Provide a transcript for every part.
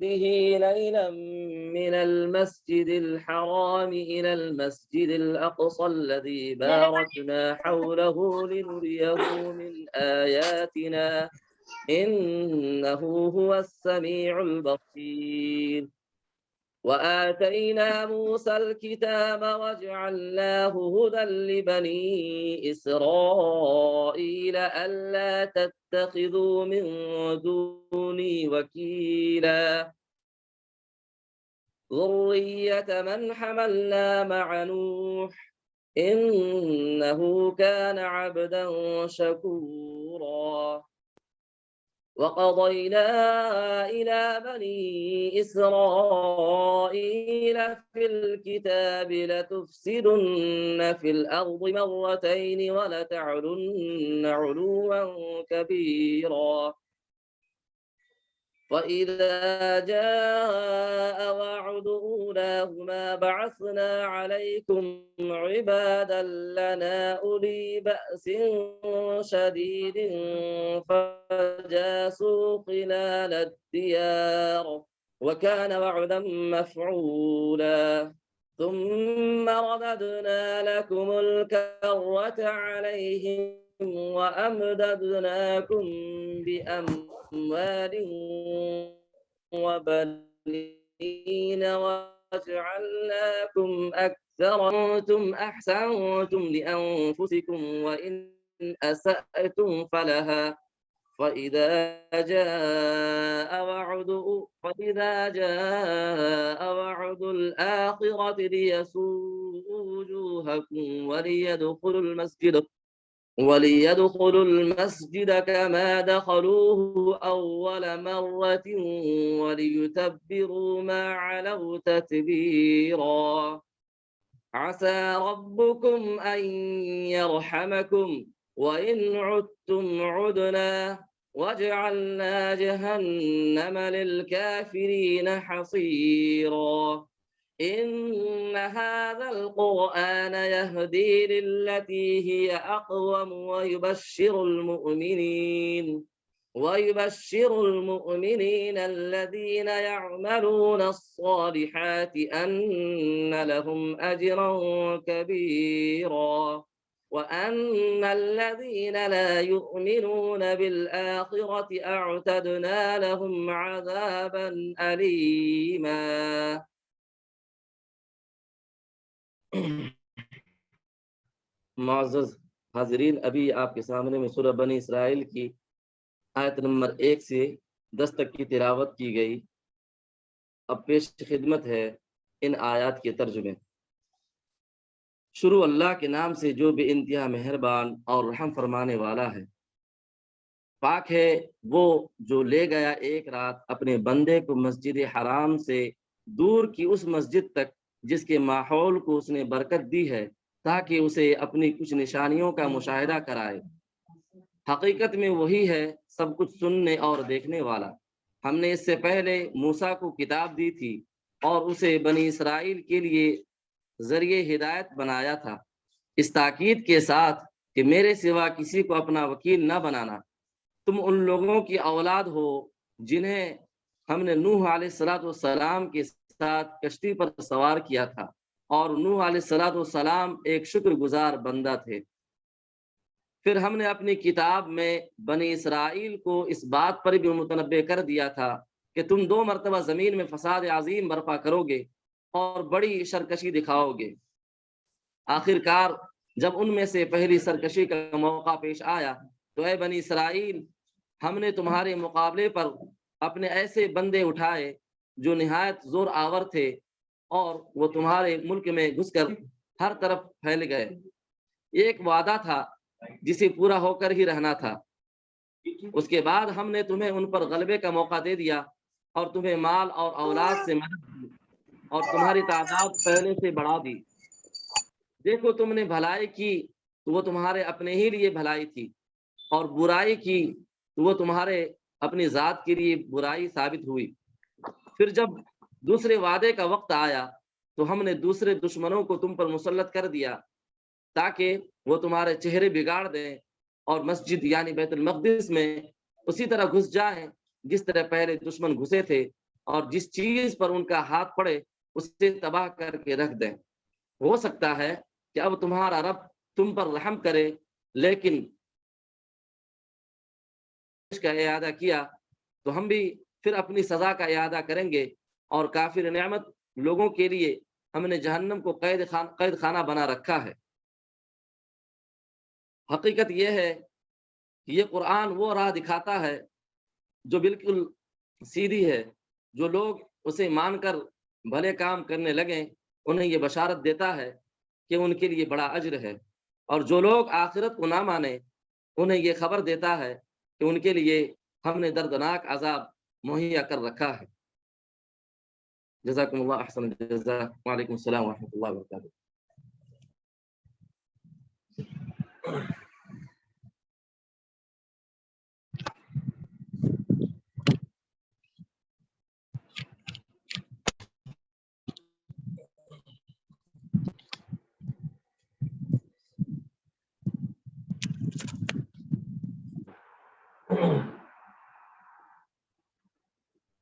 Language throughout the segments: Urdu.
به ليلا من المسجد الحرام إلى المسجد الأقصى الذي باركنا حوله لنريه من آياتنا إنه هو السميع البصير. وآتينا موسى الكتاب وجعلناه هدى لبني إسرائيل ألا تتخذوا من دوني وكيلا ذرية من حملنا مع نوح إنه كان عبدا شكورا. وقضينا إلى بني إسرائيل في الكتاب لتفسدن في الأرض مرتين ولتعلن علوا كبيرا. فإذا جاء وعد أولاهما بعثنا عليكم عبادا لنا أولي بأس شديد فجاسوا خلال الديار وكان وعدا مفعولا. ثم رددنا لكم الكرة عليهم وأمددناكم بأموال وبنين وجعلناكم أكثر. أنتم أحسنتم لأنفسكم وإن أسأتم فلها. فإذا جاء وعد الآخرة ليسوء وجوهكم وليدخلوا المسجد كما دخلوه أول مرة وليتبروا ما علوا تتبيرا. عسى ربكم أن يرحمكم وإن عدتم عدنا وجعلنا جهنم للكافرين حصيرا. إن هذا القرآن يهدي للتي هي أقوم ويبشر المؤمنين الذين يعملون الصالحات أن لهم أجرا كبيرا وأن الذين لا يؤمنون بالآخرة أعتدنا لهم عذابا أليما. معزز حاضرین، ابھی آپ کے سامنے میں سورہ بنی اسرائیل کی آیت نمبر 1 سے 10 تک کی تلاوت کی گئی۔ اب پیش خدمت ہے ان آیات کے ترجمے۔ شروع اللہ کے نام سے جو بے انتہا مہربان اور رحم فرمانے والا ہے۔ پاک ہے وہ جو لے گیا ایک رات اپنے بندے کو مسجد حرام سے دور کی اس مسجد تک جس کے ماحول کو اس نے برکت دی ہے تاکہ اسے اپنی کچھ نشانیوں کا مشاہدہ کرائے۔ حقیقت میں وہی ہے سب کچھ سننے اور دیکھنے والا۔ ہم نے اس سے پہلے موسیٰ کو کتاب دی تھی اور اسے بنی اسرائیل کے لیے ذریعہ ہدایت بنایا تھا، اس تاکید کے ساتھ کہ میرے سوا کسی کو اپنا وکیل نہ بنانا، تم ان لوگوں کی اولاد ہو جنہیں ہم نے نوح علیہ السلام کے ساتھ کشتی پر سوار کیا تھا، اور نوح علیہ السلام ایک شکر گزار بندہ تھے۔ پھر ہم نے اپنی کتاب میں بنی اسرائیل کو اس بات پر بھی متنبع کر دیا تھا کہ تم 2 مرتبہ زمین میں فساد عظیم برپا کرو گے اور بڑی سرکشی دکھاؤ گے۔ آخر کار جب ان میں سے پہلی سرکشی کا موقع پیش آیا تو اے بنی اسرائیل، ہم نے تمہارے مقابلے پر اپنے ایسے بندے اٹھائے جو نہایت زور آور تھے، اور وہ تمہارے ملک میں گھس کر ہر طرف پھیل گئے۔ یہ ایک وعدہ تھا جسے پورا ہو کر ہی رہنا تھا۔ اس کے بعد ہم نے تمہیں ان پر غلبے کا موقع دے دیا اور تمہیں مال اور اولاد سے مدد دی اور تمہاری تعداد پہلے سے بڑھا دی۔ دیکھو تم نے بھلائی کی تو وہ تمہارے اپنے ہی لیے بھلائی تھی، اور برائی کی تو وہ تمہارے اپنی ذات کے لیے برائی ثابت ہوئی۔ پھر جب دوسرے وعدے کا وقت آیا تو ہم نے دوسرے دشمنوں کو تم پر مسلط کر دیا تاکہ وہ تمہارے چہرے بگاڑ دیں اور مسجد یعنی بیت المقدس میں اسی طرح گھس جائیں جس طرح پہلے دشمن گھسے تھے، اور جس چیز پر ان کا ہاتھ پڑے اسے تباہ کر کے رکھ دیں۔ ہو سکتا ہے کہ اب تمہارا رب تم پر رحم کرے، لیکن اس کا اعادہ کیا تو ہم بھی پھر اپنی سزا کا اعادہ کریں گے، اور کافر نعمت لوگوں کے لیے ہم نے جہنم کو قید خانہ بنا رکھا ہے۔ حقیقت یہ ہے کہ یہ قرآن وہ راہ دکھاتا ہے جو بالکل سیدھی ہے۔ جو لوگ اسے مان کر بھلے کام کرنے لگیں انہیں یہ بشارت دیتا ہے کہ ان کے لیے بڑا اجر ہے، اور جو لوگ آخرت کو نہ مانیں انہیں یہ خبر دیتا ہے کہ ان کے لیے ہم نے دردناک عذاب مہیا کر رکھا ہے۔ جزاکم اللہ احسن الجزاء، وعلیکم السلام ورحمۃ اللہ وبرکاتہ۔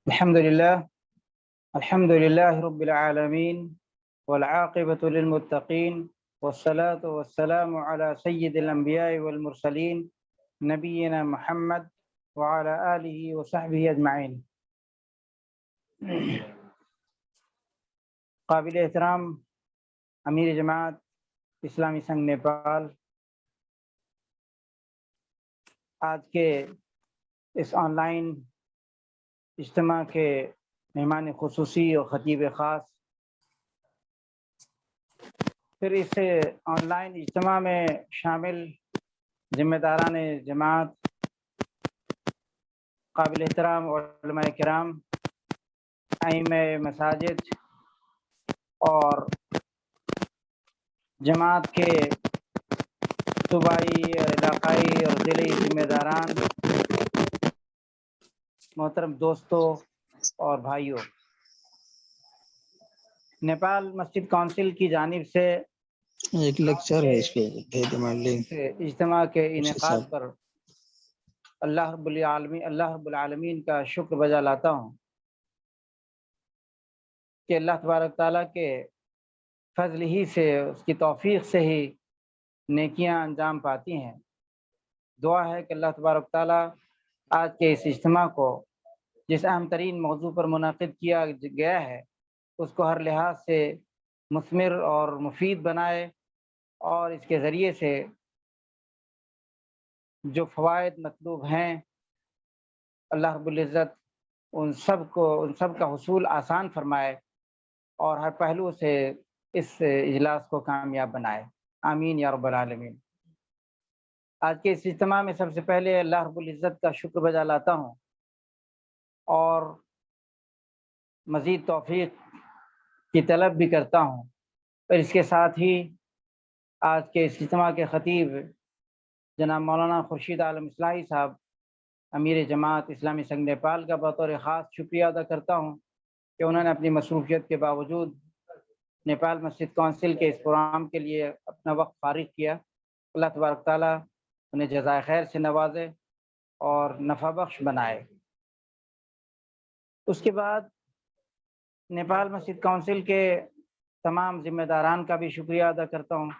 الحمد لله رب العالمين والعاقبة للمتقين والصلاة والسلام على سيد الأنبياء والمرسلين نبينا محمد وعلى آله وصحبه أجمعين۔ قابل احترام امیر جماعت اسلامی سنگھ نیپال، آج کے اس آن لائن اجتماع کے مہمان خصوصی اور خطیب خاص، پھر اس آن لائن اجتماع میں شامل ذمہ داران جماعت، قابل احترام علماء کرام، ائمہ مساجد اور جماعت کے صوبائی اور علاقائی اور ضلعی ذمہ داران، محترم دوستوں اور بھائیوں، نیپال مسجد کونسل کی جانب سے ایک لیکچر ہے اس پہ اجتماع کے انعقاد پر اللہ رب العالمین کا شکر بجا لاتا ہوں کہ اللہ تبارک تعالیٰ کے فضل ہی سے، اس کی توفیق سے ہی نیکیاں انجام پاتی ہیں۔ دعا ہے کہ اللہ تبارک تعالیٰ آج کے اس اجتماع کو جس اہم ترین موضوع پر منعقد کیا گیا ہے اس کو ہر لحاظ سے مثمر اور مفید بنائے، اور اس کے ذریعے سے جو فوائد مطلوب ہیں اللہ رب العزت ان سب کا حصول آسان فرمائے، اور ہر پہلو سے اس اجلاس کو کامیاب بنائے، آمین یا رب العالمین۔ آج کے اس اجتماع میں سب سے پہلے اللہ رب العزت کا شکر بجا لاتا ہوں اور مزید توفیق کی طلب بھی کرتا ہوں، اور اس کے ساتھ ہی آج کے اس اجتماع کے خطیب جناب مولانا خورشید عالم اصلاحی صاحب، امیر جماعت اسلامی سنگھ نیپال کا بطور خاص شکریہ ادا کرتا ہوں کہ انہوں نے اپنی مصروفیت کے باوجود نیپال مسجد کونسل کے اس پروگرام کے لیے اپنا وقت فارغ کیا، اللہ تبارک تعالیٰ انہیں جزائے خیر سے نوازے اور نفع بخش بنائے۔ اس کے بعد نیپال مسجد کونسل کے تمام ذمہ داران کا بھی شکریہ ادا کرتا ہوں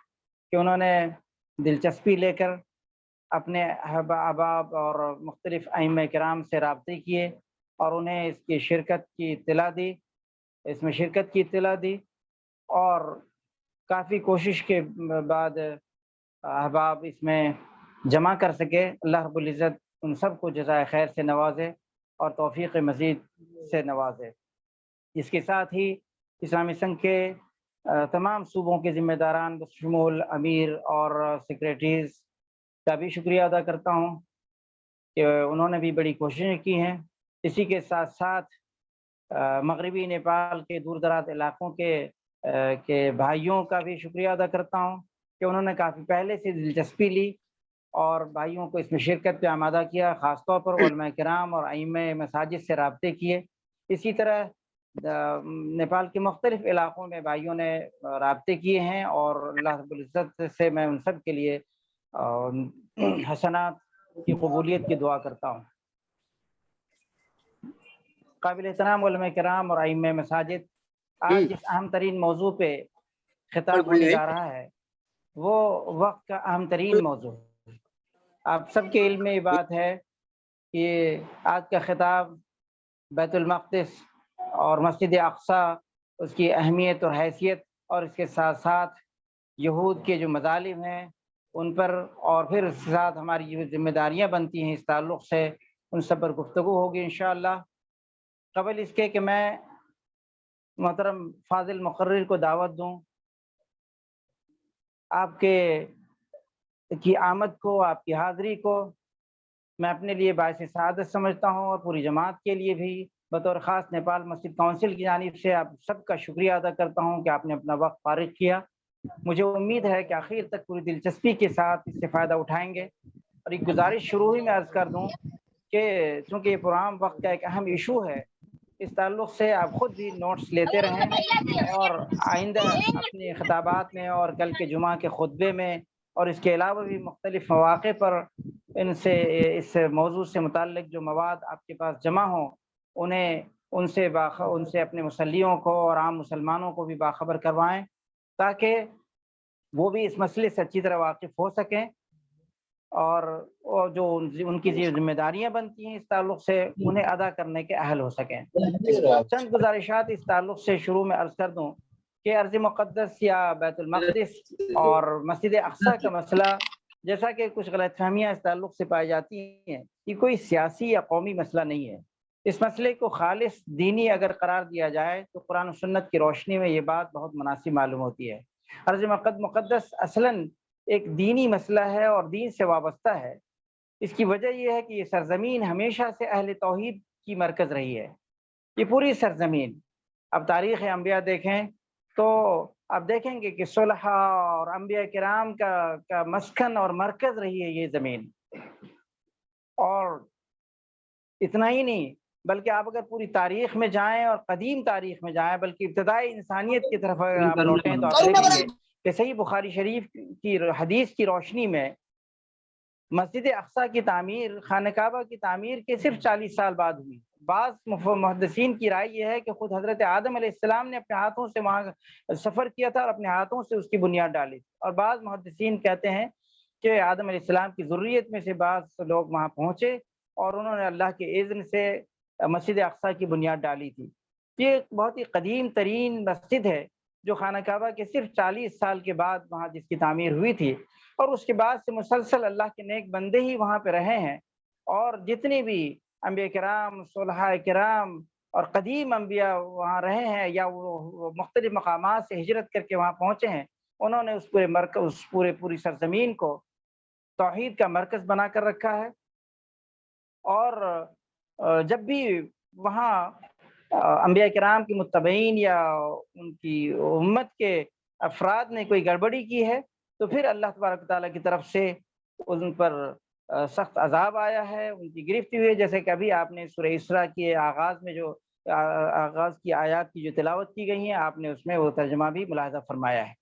کہ انہوں نے دلچسپی لے کر اپنے احباب اور مختلف ائمہ کرام سے رابطے کیے اور انہیں اس میں شرکت کی اطلاع دی اور کافی کوشش کے بعد احباب اس میں جمع کر سکے۔ اللہ رب العزت ان سب کو جزائے خیر سے نوازے اور توفیق مزید سے نوازے۔ اس کے ساتھ ہی اسلامی سنگھ کے تمام صوبوں کے ذمہ داران بشمول امیر اور سیکریٹریز کا بھی شکریہ ادا کرتا ہوں کہ انہوں نے بھی بڑی کوششیں کی ہیں۔ اسی کے ساتھ ساتھ مغربی نیپال کے دور دراز علاقوں کے بھائیوں کا بھی شکریہ ادا کرتا ہوں کہ انہوں نے کافی پہلے سے دلچسپی لی اور بھائیوں کو اس میں شرکت پہ آمادہ کیا، خاص طور پر علماء کرام اور ائمہ مساجد سے رابطے کیے۔ اسی طرح نیپال کے مختلف علاقوں میں بھائیوں نے رابطے کیے ہیں اور اللہ رب العزت سے میں ان سب کے لیے حسنات کی قبولیت کی دعا کرتا ہوں۔ قابل احترام علماء کرام اور ائمہ مساجد، آج جس اہم ترین موضوع پہ خطاب ہونے جا رہا ہے وہ وقت کا اہم ترین موضوع ہے۔ آپ سب کے علم میں یہ بات ہے کہ آج کا خطاب بیت المقدس اور مسجد اقصیٰ، اس کی اہمیت اور حیثیت، اور اس کے ساتھ ساتھ یہود کے جو مظالم ہیں ان پر، اور پھر اس کے ساتھ ہماری جو ذمہ داریاں بنتی ہیں اس تعلق سے، ان سب پر گفتگو ہوگی انشاءاللہ۔ قبل اس کے کہ میں محترم فاضل مقرر کو دعوت دوں، آپ کی آمد کو، آپ کی حاضری کو میں اپنے لیے باعث سعادت سمجھتا ہوں اور پوری جماعت کے لیے بھی بطور خاص نیپال مسجد کونسل کی جانب سے آپ سب کا شکریہ ادا کرتا ہوں کہ آپ نے اپنا وقت فارغ کیا۔ مجھے امید ہے کہ آخر تک پوری دلچسپی کے ساتھ اس سے فائدہ اٹھائیں گے۔ اور ایک گزارش شروع ہی میں عرض کر دوں کہ چونکہ یہ پروگرام وقت کا ایک اہم ایشو ہے، اس تعلق سے آپ خود بھی نوٹس لیتے رہیں اور آئندہ اپنے خطابات میں اور کل کے جمعہ کے خطبے میں اور اس کے علاوہ بھی مختلف مواقع پر اس موضوع سے متعلق جو مواد آپ کے پاس جمع ہوں ان سے اپنے مسلیوں کو اور عام مسلمانوں کو بھی باخبر کروائیں تاکہ وہ بھی اس مسئلے سے اچھی طرح واقف ہو سکیں اور جو ان کی ذمہ داریاں بنتی ہیں اس تعلق سے انہیں ادا کرنے کے اہل ہو سکیں۔ چند گزارشات اس تعلق سے شروع میں عرض کر دوں کہ ارض مقدس یا بیت المقدس اور مسجد اقصیٰ کا مسئلہ، جیسا کہ کچھ غلط فہمیاں اس تعلق سے پائی جاتی ہیں، یہ کوئی سیاسی یا قومی مسئلہ نہیں ہے۔ اس مسئلے کو خالص دینی اگر قرار دیا جائے تو قرآن و سنت کی روشنی میں یہ بات بہت مناسب معلوم ہوتی ہے۔ ارض مقدس اصلاً ایک دینی مسئلہ ہے اور دین سے وابستہ ہے۔ اس کی وجہ یہ ہے کہ یہ سرزمین ہمیشہ سے اہل توحید کی مرکز رہی ہے۔ یہ پوری سرزمین، اب تاریخ انبیاء دیکھیں تو آپ دیکھیں گے کہ صلح اور انبیاء کرام کا مسکن اور مرکز رہی ہے یہ زمین۔ اور اتنا ہی نہیں بلکہ آپ اگر پوری تاریخ میں جائیں اور قدیم تاریخ میں جائیں، بلکہ ابتدائی انسانیت کی طرف اگر آپ لوٹیں تو آپ دیکھیں گے کہ صحیح بخاری شریف کی حدیث کی روشنی میں مسجد اقصیٰ کی تعمیر خانہ کعبہ کی تعمیر کے صرف 40 سال بعد ہوئی۔ بعض محدثین کی رائے یہ ہے کہ خود حضرت آدم علیہ السلام نے اپنے ہاتھوں سے وہاں سفر کیا تھا اور اپنے ہاتھوں سے اس کی بنیاد ڈالی، اور بعض محدثین کہتے ہیں کہ آدم علیہ السلام کی ذریت میں سے بعض لوگ وہاں پہنچے اور انہوں نے اللہ کے اذن سے مسجد اقصیٰ کی بنیاد ڈالی تھی۔ یہ ایک بہت ہی قدیم ترین مسجد ہے جو خانہ کعبہ کے صرف 40 سال کے بعد وہاں جس کی تعمیر ہوئی تھی، اور اس کے بعد سے مسلسل اللہ کے نیک بندے ہی وہاں پہ رہے ہیں، اور جتنے بھی انبیاء کرام، صلحاء کرام اور قدیم انبیاء وہاں رہے ہیں یا وہ مختلف مقامات سے ہجرت کر کے وہاں پہنچے ہیں، انہوں نے اس پوری سرزمین کو توحید کا مرکز بنا کر رکھا ہے۔ اور جب بھی وہاں انبیاء کرام کی متبعین یا ان کی امت کے افراد نے کوئی گڑبڑی کی ہے تو پھر اللہ تبارک تعالیٰ کی طرف سے ان پر سخت عذاب آیا ہے، ان کی گرفت ہوئی ہے، جیسے کہ ابھی آپ نے سورہ اسراء کے آغاز میں جو آغاز کی آیات کی جو تلاوت کی گئی ہیں، آپ نے اس میں وہ ترجمہ بھی ملاحظہ فرمایا ہے۔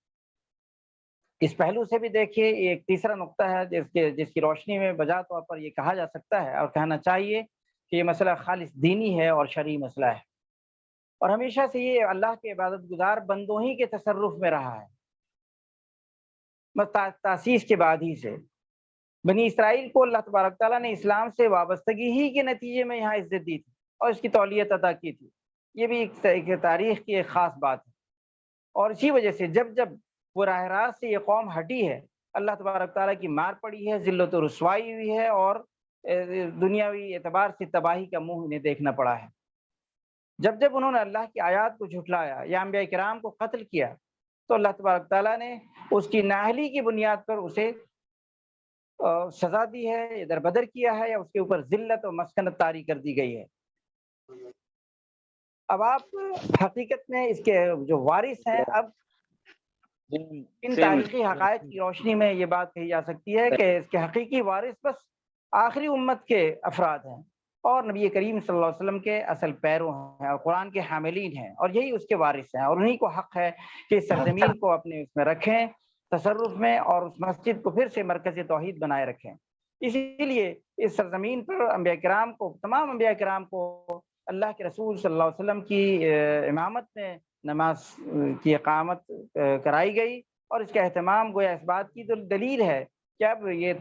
اس پہلو سے بھی دیکھیے ایک تیسرا نقطہ ہے جس کی روشنی میں بجا طور پر یہ کہا جا سکتا ہے اور کہنا چاہیے کہ یہ مسئلہ خالص دینی ہے اور شرعی مسئلہ ہے، اور ہمیشہ سے یہ اللہ کے عبادت گزار بندوں ہی کے تصرف میں رہا ہے، تاسیس کے بعد ہی سے بنی اسرائیل کو اللہ تبارک تعالیٰ نے اسلام سے وابستگی ہی کے نتیجے میں یہاں عزت دی تھی اور اس کی تولیت عطا کی تھی۔ یہ بھی ایک تاریخ کی ایک خاص بات ہے، اور اسی وجہ سے جب وہ راہ راست سے یہ قوم ہٹی ہے، اللہ تبارک تعالیٰ کی مار پڑی ہے، ذلت و رسوائی ہوئی ہے، اور دنیاوی اعتبار سے تباہی کا منہ انہیں دیکھنا پڑا ہے۔ جب انہوں نے اللہ کی آیات کو جھٹلایا یا انبیاء کرام کو قتل کیا تو اللہ تبارک تعالیٰ نے اس کی نااہلی کی بنیاد پر اسے سزا دی ہے، دربدر کیا ہے، یا اس کے اوپر ذلت و مسکنت طاری کر دی گئی ہے۔ اب آپ حقیقت میں اس کے جو وارث ہیں، اب ان تاریخی حقائق کی روشنی میں یہ بات کہی جا سکتی ہے کہ اس کے حقیقی وارث بس آخری امت کے افراد ہیں اور نبی کریم صلی اللہ علیہ وسلم کے اصل پیروں ہیں اور قرآن کے حاملین ہیں، اور یہی اس کے وارث ہیں، اور انہی کو حق ہے کہ اس سرزمین کو اپنے اس میں رکھیں تصرف میں، اور اس مسجد کو پھر سے مرکز توحید بنائے رکھیں۔ اسی لیے اس سرزمین پر انبیاء کرام کو، تمام انبیاء کرام کو اللہ کے رسول صلی اللہ علیہ وسلم کی امامت میں نماز کی اقامت کرائی گئی، اور اس کا اہتمام گویا اس بات کی دلیل ہے کہ اب یہ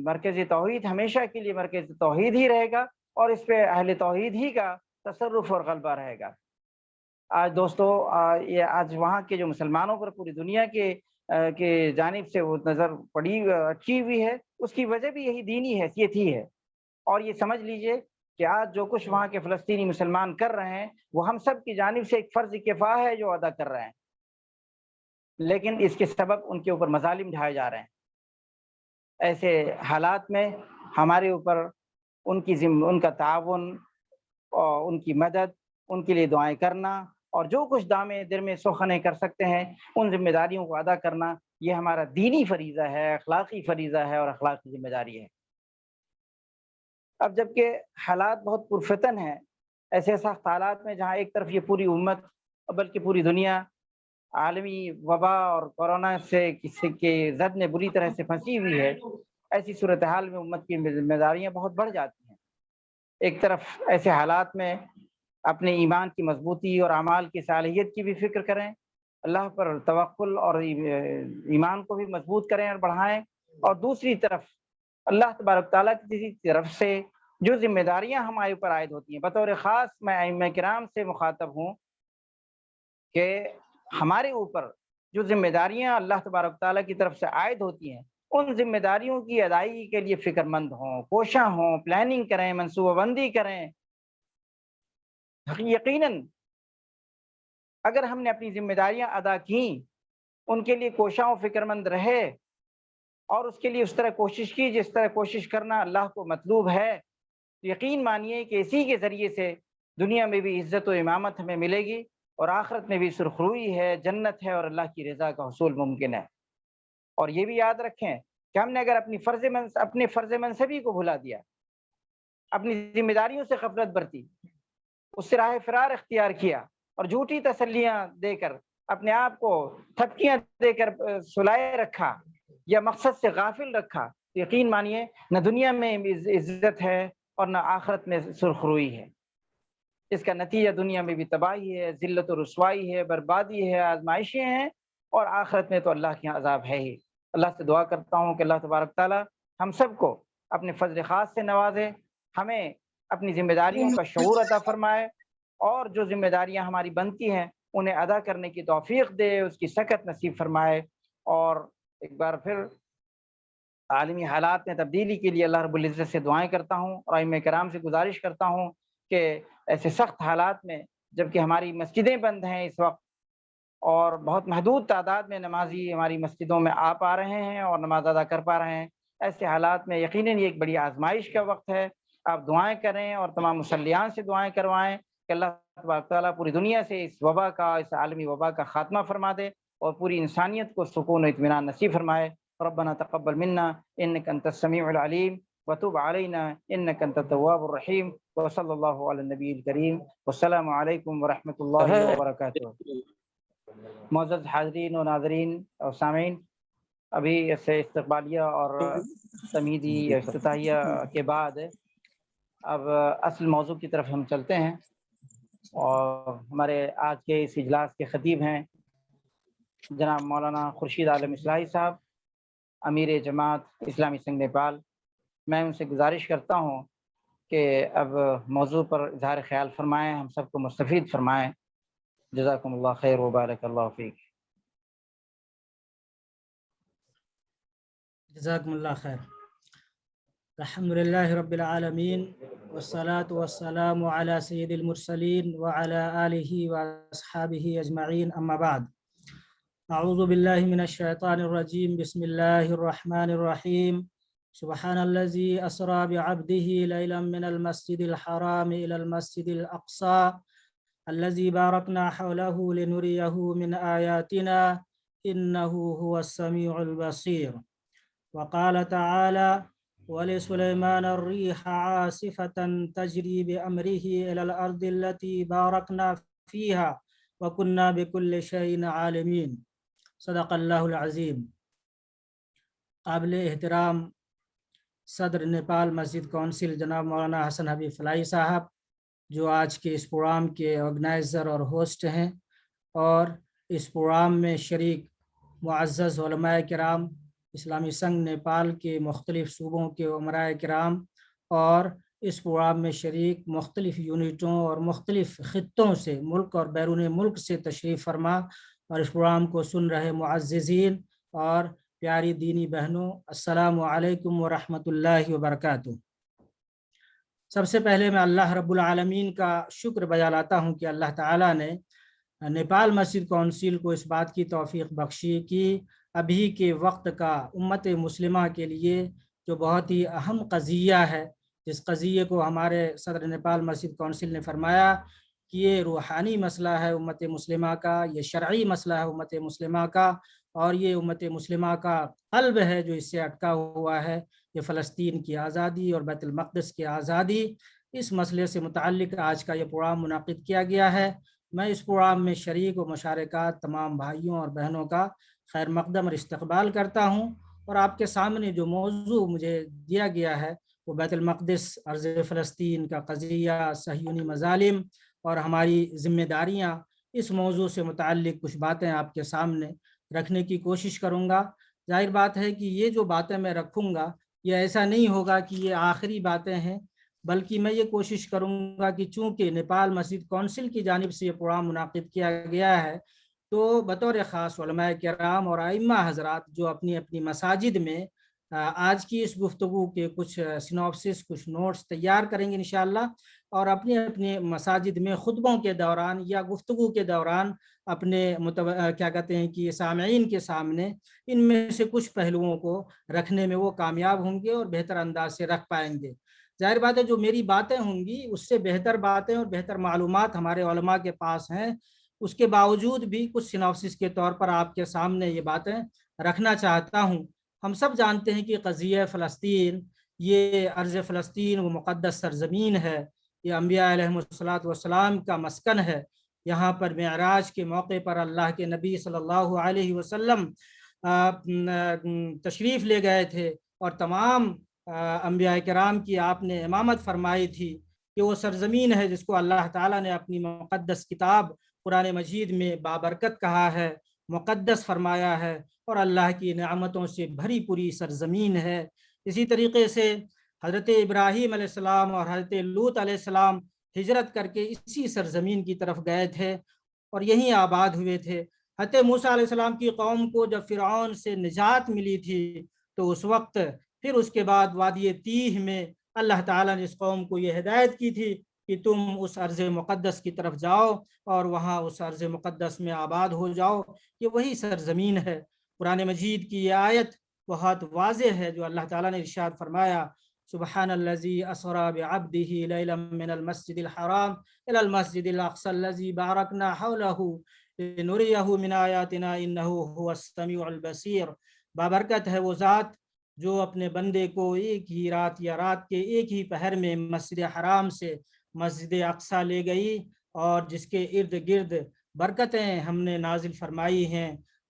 مرکز توحید ہمیشہ کے لیے مرکز توحید ہی رہے گا، اور اس پہ اہل توحید ہی کا تصرف اور غلبہ رہے گا۔ آج دوستو، یہ آج وہاں کے جو مسلمانوں پر پوری دنیا کے جانب سے وہ نظر پڑی اچھی ہوئی ہے، اس کی وجہ بھی یہی دینی حیثیت ہی ہے، اور یہ سمجھ لیجئے کہ آج جو کچھ وہاں کے فلسطینی مسلمان کر رہے ہیں وہ ہم سب کی جانب سے ایک فرض کفایہ ہے جو ادا کر رہے ہیں، لیکن اس کے سبب ان کے اوپر مظالم ڈھائے جا رہے ہیں۔ ایسے حالات میں ہمارے اوپر ان کا تعاون اور ان کی مدد، ان کے لیے دعائیں کرنا، اور جو کچھ دامے در میں سخنیں کر سکتے ہیں ان ذمہ داریوں کو ادا کرنا، یہ ہمارا دینی فریضہ ہے، اخلاقی فریضہ ہے اور اخلاقی ذمہ داری ہے۔ اب جبکہ حالات بہت پرفتن ہیں، ایسے سخت حالات میں جہاں ایک طرف یہ پوری امت بلکہ پوری دنیا عالمی وبا اور کورونا سے کسی کے زد میں بری طرح سے پھنسی ہوئی ہے، ایسی صورتحال میں امت کی ذمہ داریاں بہت بڑھ جاتی ہیں۔ ایک طرف ایسے حالات میں اپنے ایمان کی مضبوطی اور اعمال کی صالحیت کی بھی فکر کریں، اللہ پر توکل اور ایمان کو بھی مضبوط کریں اور بڑھائیں، اور دوسری طرف اللہ تبارک تعالیٰ کی طرف سے جو ذمہ داریاں ہمارے اوپر عائد ہوتی ہیں، بطور خاص میں ائمہ کرام سے مخاطب ہوں کہ ہمارے اوپر جو ذمہ داریاں اللہ تبارک تعالیٰ کی طرف سے عائد ہوتی ہیں، ان ذمہ داریوں کی ادائیگی کے لیے فکر مند ہوں، کوشاں ہوں، پلاننگ کریں، منصوبہ بندی کریں۔ یقیناً اگر ہم نے اپنی ذمہ داریاں ادا کیں، ان کے لیے کوشاں و فکر مند رہے، اور اس کے لیے اس طرح کوشش کی جس طرح کوشش کرنا اللہ کو مطلوب ہے، تو یقین مانیے کہ اسی کے ذریعے سے دنیا میں بھی عزت و امامت ہمیں ملے گی، اور آخرت میں بھی سرخروئی ہے، جنت ہے، اور اللہ کی رضا کا حصول ممکن ہے۔ اور یہ بھی یاد رکھیں کہ ہم نے اگر اپنے فرض منصبی کو بھلا دیا، اپنی ذمہ داریوں سے غفلت برتی، اس سے راہ فرار اختیار کیا، اور جھوٹی تسلیاں دے کر اپنے آپ کو تھپکیاں دے کر سلائے رکھا یا مقصد سے غافل رکھا، تو یقین مانیے نہ دنیا میں عزت ہے اور نہ آخرت میں سرخروئی ہے۔ اس کا نتیجہ دنیا میں بھی تباہی ہے، ذلت و رسوائی ہے، بربادی ہے، آزمائشیں ہیں، اور آخرت میں تو اللہ کے عذاب ہے ہی۔ اللہ سے دعا کرتا ہوں کہ اللہ تبارک تعالیٰ ہم سب کو اپنے فضل خاص سے نوازے، ہمیں اپنی ذمہ داریوں کا شعور عطا فرمائے، اور جو ذمہ داریاں ہماری بنتی ہیں انہیں ادا کرنے کی توفیق دے، اس کی سکت نصیب فرمائے۔ اور ایک بار پھر عالمی حالات میں تبدیلی کے لیے اللہ رب العزت سے دعائیں کرتا ہوں، اور ائمہ کرام سے گزارش کرتا ہوں کہ ایسے سخت حالات میں جبکہ ہماری مسجدیں بند ہیں اس وقت، اور بہت محدود تعداد میں نمازی ہماری مسجدوں میں آ پا رہے ہیں اور نماز ادا کر پا رہے ہیں، ایسے حالات میں یقیناً یہ ایک بڑی آزمائش کا وقت ہے۔ آپ دعائیں کریں اور تمام مصلیان سے دعائیں کروائیں کہ اللہ تبارک تعالیٰ پوری دنیا سے اس وبا کا، اس عالمی وبا کا خاتمہ فرما دے، اور پوری انسانیت کو سکون و اطمینان نصیب فرمائے۔ ربنا تقبل منا انك انت السميع العليم وتب علينا انك انت التواب الرحيم وصلى الله على النبي الكريم والسلام عليكم ورحمة الله وبركاته۔ معزز حاضرین و ناظرین اور سامعین، ابھی سے استقبالیہ اور تمیدی افتتاحیہ کے بعد اب اصل موضوع کی طرف ہم چلتے ہیں، اور ہمارے آج کے اس اجلاس کے خطیب ہیں جناب مولانا خورشید عالم اصلاحی صاحب، امیر جماعت اسلامی سنگھ نیپال۔ میں ان سے گزارش کرتا ہوں کہ اب موضوع پر اظہار خیال فرمائیں، ہم سب کو مستفید فرمائیں۔ جزاکم اللہ خیر و بارک اللہ فیک۔ جزاکم اللہ خیر۔ الحمدللہ رب العالمین والصلاة والسلام علی سید المرسلین وعلی آلہ واصحابہ اجمعین، اما بعد۔ اعوذ باللہ من الشیطان الرجیم، بسم اللہ الرحمن الرحیم۔ سبحان الذی اسری بعبدہ لیلا من المسجد الحرام الى المسجد الاقصى الذي باركنا حوله لنريه من آياتنا إنه هو السميع البصير۔ وقال تعالى ولسليمان الريح عاصفة تجري بأمره إلى الأرض التي باركنا فيها وكنا بكل شيء عالمين۔ صدق اللہ العظیم۔ قابل احترام صدر نیپال مسجد کونسل جناب مولانا حسن حبیب فلاحی صاحب، جو آج کے اس پروگرام کے آرگنائزر اور ہوسٹ ہیں، اور اس پروگرام میں شریک معزز علماء کرام، اسلامی سنگھ نیپال کے مختلف صوبوں کے امراء کرام، اور اس پروگرام میں شریک مختلف یونٹوں اور مختلف خطوں سے، ملک اور بیرون ملک سے تشریف فرما اور اس پروگرام کو سن رہے معززین اور پیاری دینی بہنوں، السلام علیکم ورحمۃ اللہ وبرکاتہ۔ سب سے پہلے میں اللہ رب العالمین کا شکر بجا لاتا ہوں کہ اللہ تعالیٰ نے نیپال مسجد کونسل کو اس بات کی توفیق بخشی کہ ابھی کے وقت کا امت مسلمہ کے لیے جو بہت ہی اہم قضیہ ہے، جس قضیے کو ہمارے صدر نیپال مسجد کونسل نے فرمایا کہ یہ روحانی مسئلہ ہے امت مسلمہ کا، یہ شرعی مسئلہ ہے امت مسلمہ کا، اور یہ امت مسلمہ کا قلب ہے جو اس سے اٹکا ہوا ہے، یہ فلسطین کی آزادی اور بیت المقدس کی آزادی۔ اس مسئلے سے متعلق آج کا یہ پروگرام منعقد کیا گیا ہے۔ میں اس پروگرام میں شریک و مشارکات تمام بھائیوں اور بہنوں کا خیر مقدم اور استقبال کرتا ہوں، اور آپ کے سامنے جو موضوع مجھے دیا گیا ہے وہ بیت المقدس، ارض فلسطین کا قضیہ، صہیونی مظالم اور ہماری ذمہ داریاں، اس موضوع سے متعلق کچھ باتیں آپ کے سامنے رکھنے کی کوشش کروں گا۔ ظاہر بات ہے کہ یہ جو باتیں میں رکھوں گا یہ ایسا نہیں ہوگا کہ یہ آخری باتیں ہیں، بلکہ میں یہ کوشش کروں گا کہ چونکہ نیپال مسجد کونسل کی جانب سے یہ پروگرام منعقد کیا گیا ہے، تو بطور خاص علماء کرام اور ائمہ حضرات جو اپنی اپنی مساجد میں آج کی اس گفتگو کے کچھ سینوپسس، کچھ نوٹس تیار کریں گے انشاءاللہ، اور اپنے اپنے مساجد میں خطبوں کے دوران یا گفتگو کے دوران اپنے کیا کہتے ہیں کہ سامعین کے سامنے ان میں سے کچھ پہلوؤں کو رکھنے میں وہ کامیاب ہوں گے اور بہتر انداز سے رکھ پائیں گے۔ ظاہر بات ہے جو میری باتیں ہوں گی اس سے بہتر باتیں اور بہتر معلومات ہمارے علماء کے پاس ہیں، اس کے باوجود بھی کچھ سینوپسس کے طور پر آپ کے سامنے یہ باتیں رکھنا چاہتا ہوں۔ ہم سب جانتے ہیں کہ قضیہ فلسطین، یہ ارض فلسطین وہ مقدس سرزمین ہے، یہ انبیاء علیہم الصلاۃ کا مسکن ہے۔ یہاں پر معراج کے موقع پر اللہ کے نبی صلی اللہ علیہ وسلم تشریف لے گئے تھے، اور تمام انبیاء کرام کی آپ نے امامت فرمائی تھی کہ وہ سرزمین ہے جس کو اللہ تعالیٰ نے اپنی مقدس کتاب قرآن مجید میں بابرکت کہا ہے، مقدس فرمایا ہے، اور اللہ کی نعمتوں سے بھری پوری سرزمین ہے۔ اسی طریقے سے حضرت ابراہیم علیہ السلام اور حضرت لوط علیہ السلام ہجرت کر کے اسی سرزمین کی طرف گئے تھے اور یہیں آباد ہوئے تھے۔ حضرت موسیٰ علیہ السلام کی قوم کو جب فرعون سے نجات ملی تھی تو اس وقت پھر اس کے بعد وادی تیہ میں اللہ تعالیٰ نے اس قوم کو یہ ہدایت کی تھی کہ تم اس ارض مقدس کی طرف جاؤ اور وہاں اس ارض مقدس میں آباد ہو جاؤ، یہ وہی سرزمین ہے۔ قرآن مجید کی یہ آیت بہت واضح ہے جو اللہ تعالیٰ نے ارشاد فرمایا، سبحان الذی اسری بعبدہ لیلا من المسجد الحرام الی المسجد الاقصی الذی بارکنا حولہ لنریہ من آیاتنا انہ هو السمیع البصیر۔ بابرکت ہے وہ ذات جو اپنے بندے کو ایک ہی رات یا رات کے ایک ہی پہر میں مسجد حرام سے مسجد اقصی لے گئی، اور جس کے ارد گرد برکتیں ہم نے نازل فرمائی ہیں،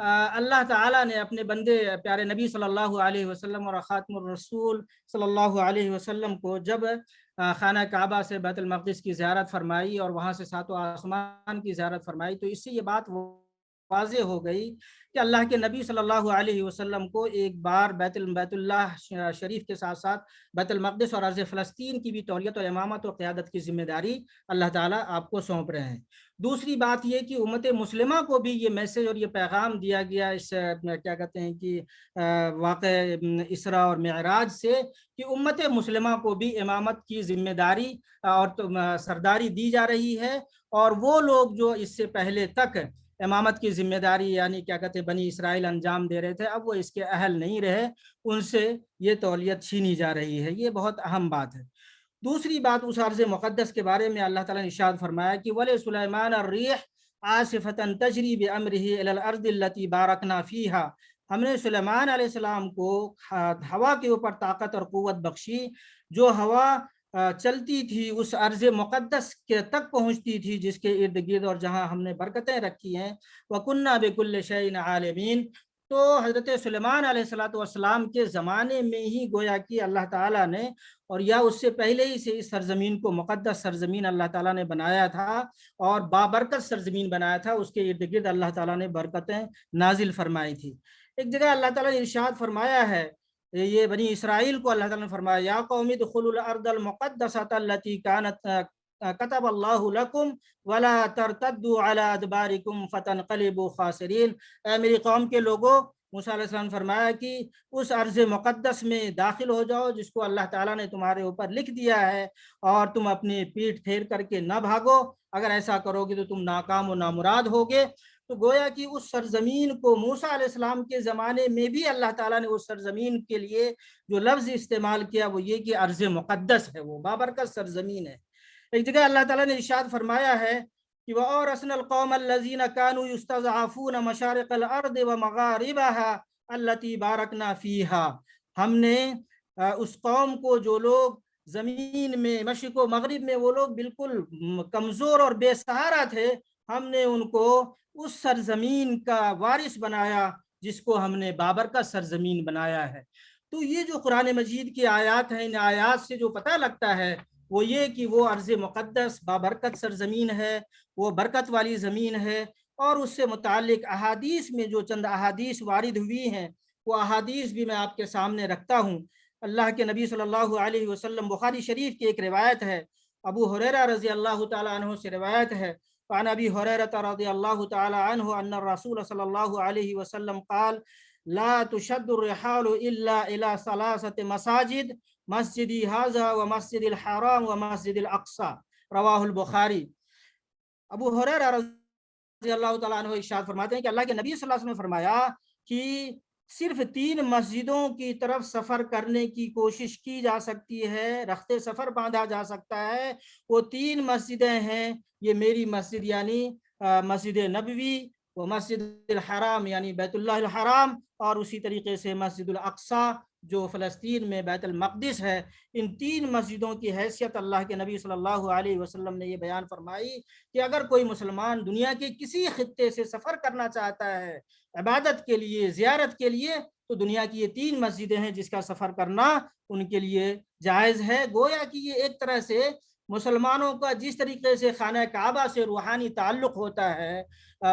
اللہ تعالیٰ نے اپنے بندے پیارے نبی صلی اللہ علیہ وسلم اور خاتم الرسول صلی اللہ علیہ وسلم کو جب خانہ کعبہ سے بیت المقدس کی زیارت فرمائی اور وہاں سے ساتوں آسمان کی زیارت فرمائی، تو اس سے یہ بات واضح ہو گئی کہ اللہ کے نبی صلی اللہ علیہ وسلم کو ایک بار بیت اللہ شریف کے ساتھ ساتھ بیت المقدس اور ارض فلسطین کی بھی تولیت و امامت و قیادت کی ذمہ داری اللہ تعالیٰ آپ کو سونپ رہے ہیں۔ دوسری بات یہ کہ امت مسلمہ کو بھی یہ میسج اور یہ پیغام دیا گیا اس کیا کہتے ہیں کہ واقع اسراء اور معراج سے، کہ امت مسلمہ کو بھی امامت کی ذمہ داری اور سرداری دی جا رہی ہے، اور وہ لوگ جو اس سے پہلے تک امامت کی ذمہ داری یعنی کیا کہتے ہیں بنی اسرائیل انجام دے رہے تھے، اب وہ اس کے اہل نہیں رہے، ان سے یہ تولیت چھینی جا رہی ہے۔ یہ بہت اہم بات ہے۔ دوسری بات اس ارض مقدس کے بارے میں اللہ تعالیٰ نے ارشاد فرمایا کہ وَلِسُلَيْمَانَ الرِّيحَ عَاصِفَةً تَجْرِي بِأَمْرِهِ إِلَى الْأَرْضِ الَّتِي بَارَكْنَا فِيهَا، ہم نے سلیمان علیہ السلام کو ہوا کے اوپر طاقت اور قوت بخشی، جو ہوا چلتی تھی اس ارض مقدس کے تک پہنچتی تھی جس کے ارد گرد اور جہاں ہم نے برکتیں رکھی ہیں۔ وَكُنَّا بِكُلِّ شَيْءٍ عَالِمِينَ، تو حضرت سلیمان علیہ السلام کے زمانے میں ہی گویا کہ اللہ تعالیٰ نے، اور یا اس سے پہلے ہی سے اس سرزمین کو مقدس سرزمین اللہ تعالیٰ نے بنایا تھا اور بابرکت سرزمین بنایا تھا، اس کے ارد گرد اللہ تعالیٰ نے برکتیں نازل فرمائی تھی۔ ایک جگہ اللہ تعالیٰ نے ارشاد فرمایا ہے، یہ بنی اسرائیل کو اللہ تعالیٰ نے فرمایا یا قوم ادخلوا الارض المقدسۃ التي كانت کتب اللہ لکم ولا ترتدوا علی ادبارکم فتنقلبوا خاسرین، اے میری قوم کے لوگوں، موسیٰ علیہ السلام نے فرمایا کہ اس ارض مقدس میں داخل ہو جاؤ جس کو اللہ تعالیٰ نے تمہارے اوپر لکھ دیا ہے، اور تم اپنی پیٹھ پھیر کر کے نہ بھاگو، اگر ایسا کرو گے تو تم ناکام و نامراد ہوگے۔ تو گویا کہ اس سرزمین کو موسیٰ علیہ السلام کے زمانے میں بھی اللہ تعالیٰ نے اس سرزمین کے لیے جو لفظ استعمال کیا وہ یہ کہ ارض مقدس ہے، وہ بابرکت سرزمین ہے۔ ایک جگہ اللہ تعالیٰ نے ارشاد فرمایا ہے کہ وَأَوْرَثْنَا الْقَوْمَ الَّذِينَ كَانُوا يُسْتَضْعَفُونَ مَشَارِقَ الْأَرْضِ وَمَغَارِبَهَا الَّتِي بَارَكْنَا فِيهَا، ہم نے اس قوم کو جو لوگ زمین میں مشرق و مغرب میں وہ لوگ بالکل کمزور اور بے سہارا تھے، ہم نے ان کو اس سرزمین کا وارث بنایا جس کو ہم نے بابرکت سرزمین بنایا ہے۔ تو یہ جو قرآن مجید کی آیات ہیں، ان آیات سے جو پتہ لگتا ہے وہ یہ کہ وہ ارض مقدس بابرکت سرزمین ہے، وہ برکت والی زمین ہے، اور اس سے متعلق احادیث میں جو چند احادیث وارد ہوئی ہیں وہ احادیث بھی میں آپ کے سامنے رکھتا ہوں۔ اللہ کے نبی صلی اللہ علیہ وسلم، بخاری شریف کی ایک روایت ہے، ابو ہریرہ رضی اللہ تعالیٰ عنہ سے روایت ہے، وعن ابی ہریرہ رضی اللہ تعالیٰ عنہ ان الرسول صلی اللہ علیہ وسلم قال لا تشد الرحال الا الى ثلاثة مساجد مسجد هذا ومسجد الحرام ومسجد الاقصى، رواہ البخاری۔ ابو ہریرہ رضی اللہ تعالیٰ عنہ ارشاد فرماتے ہیں کہ اللہ کے نبی صلی اللہ علیہ وسلم نے فرمایا کہ صرف 3 مسجدوں کی طرف سفر کرنے کی کوشش کی جا سکتی ہے، رخت سفر باندھا جا سکتا ہے۔ وہ 3 مسجدیں ہیں، یہ میری مسجد یعنی مسجد نبوی، وہ مسجد الحرام یعنی بیت اللہ الحرام، اور اسی طریقے سے مسجد الاقصی جو فلسطین میں بیت المقدس ہے۔ ان 3 مسجدوں کی حیثیت اللہ کے نبی صلی اللہ علیہ وسلم نے یہ بیان فرمائی کہ اگر کوئی مسلمان دنیا کے کسی خطے سے سفر کرنا چاہتا ہے عبادت کے لیے، زیارت کے لیے، تو دنیا کی یہ 3 مسجدیں ہیں جس کا سفر کرنا ان کے لیے جائز ہے۔ گویا کہ یہ ایک طرح سے مسلمانوں کا جس طریقے سے خانہ کعبہ سے روحانی تعلق ہوتا ہے،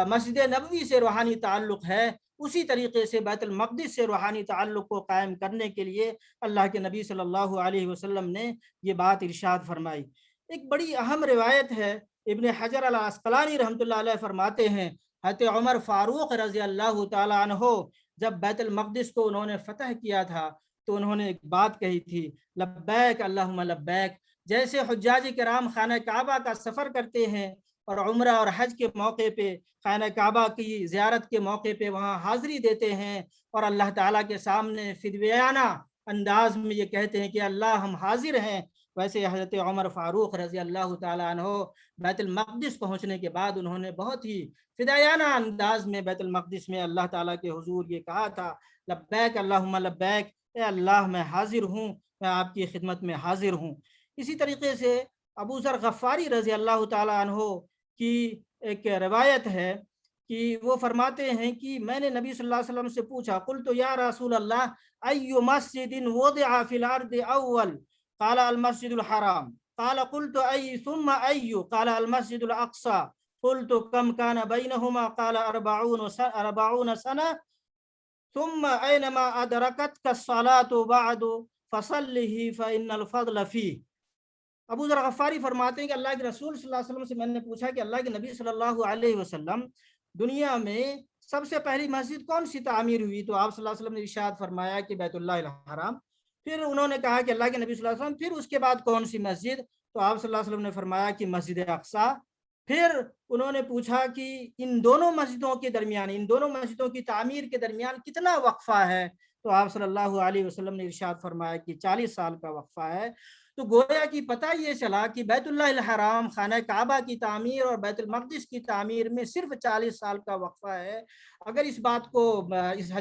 مسجد نبوی سے روحانی تعلق ہے، اسی طریقے سے بیت المقدس سے روحانی تعلق کو قائم کرنے کے لیے اللہ کے نبی صلی اللہ علیہ وسلم نے یہ بات ارشاد فرمائی۔ ایک بڑی اہم روایت ہے، ابن حجر العسقلانی رحمۃ اللہ علیہ فرماتے ہیں حضرت عمر فاروق رضی اللہ تعالیٰ عنہ جب بیت المقدس کو انہوں نے فتح کیا تھا تو انہوں نے ایک بات کہی تھی، لبیک اللہم لبیک۔ جیسے حجاج کرام خانہ کعبہ کا سفر کرتے ہیں اور عمرہ اور حج کے موقع پہ خانہ کعبہ کی زیارت کے موقع پہ وہاں حاضری دیتے ہیں اور اللہ تعالیٰ کے سامنے فدویانہ انداز میں یہ کہتے ہیں کہ اللہ ہم حاضر ہیں، ویسے حضرت عمر فاروق رضی اللہ تعالیٰ عنہ بیت المقدس پہنچنے کے بعد انہوں نے بہت ہی فدائیانہ انداز میں بیت المقدس میں اللہ تعالیٰ کے حضور یہ کہا تھا، لبیک اللہم لبیک، اے اللہ میں حاضر ہوں، میں آپ کی خدمت میں حاضر ہوں۔ اسی طریقے سے ابو ذر غفاری رضی اللہ تعالیٰ عنہ کی ایک روایت ہے کہ وہ فرماتے ہیں کہ میں نے نبی صلی اللہ علیہ وسلم سے پوچھا، قلت یا رسول اللہ ای مسجد وضع فی الارض اول؟ قال المسجد الحرام. قال قلت ای ثم ای؟ قال المسجد الاقصى. قلت کم کان بینہما؟ قال 40 سنہ. ثم اینما ادرکتک الصلاة بعد فصلہ فإن الفضل فیہ. ابو ذر غفاری فرماتے ہیں کہ اللہ کے رسول صلی اللہ علیہ وسلم سے میں نے پوچھا کہ اللہ کے نبی صلی اللہ علیہ وسلم دنیا میں سب سے پہلی مسجد کون سی تعمیر ہوئی؟ تو آپ صلی اللہ علیہ وسلم نے ارشاد فرمایا کہ بیت اللہ الحرام. پھر انہوں نے کہا کہ اللہ کے نبی صلی اللہ علیہ وسلم پھر اس کے بعد کون سی مسجد؟ تو آپ صلی اللہ علیہ وسلم نے فرمایا کہ مسجد اقصیٰ. پھر انہوں نے پوچھا کہ ان دونوں مسجدوں کے درمیان، ان دونوں مسجدوں کی تعمیر کے درمیان کتنا وقفہ ہے؟ تو آپ صلی اللہ علیہ وسلم نے ارشاد فرمایا کہ 40 سال کا وقفہ ہے. تو گویا کہ پتہ یہ چلا کہ بیت اللہ الحرام، خانہ کعبہ کی تعمیر اور بیت المقدس کی تعمیر میں صرف 40 سال کا وقفہ ہے. اگر اس بات کو، اس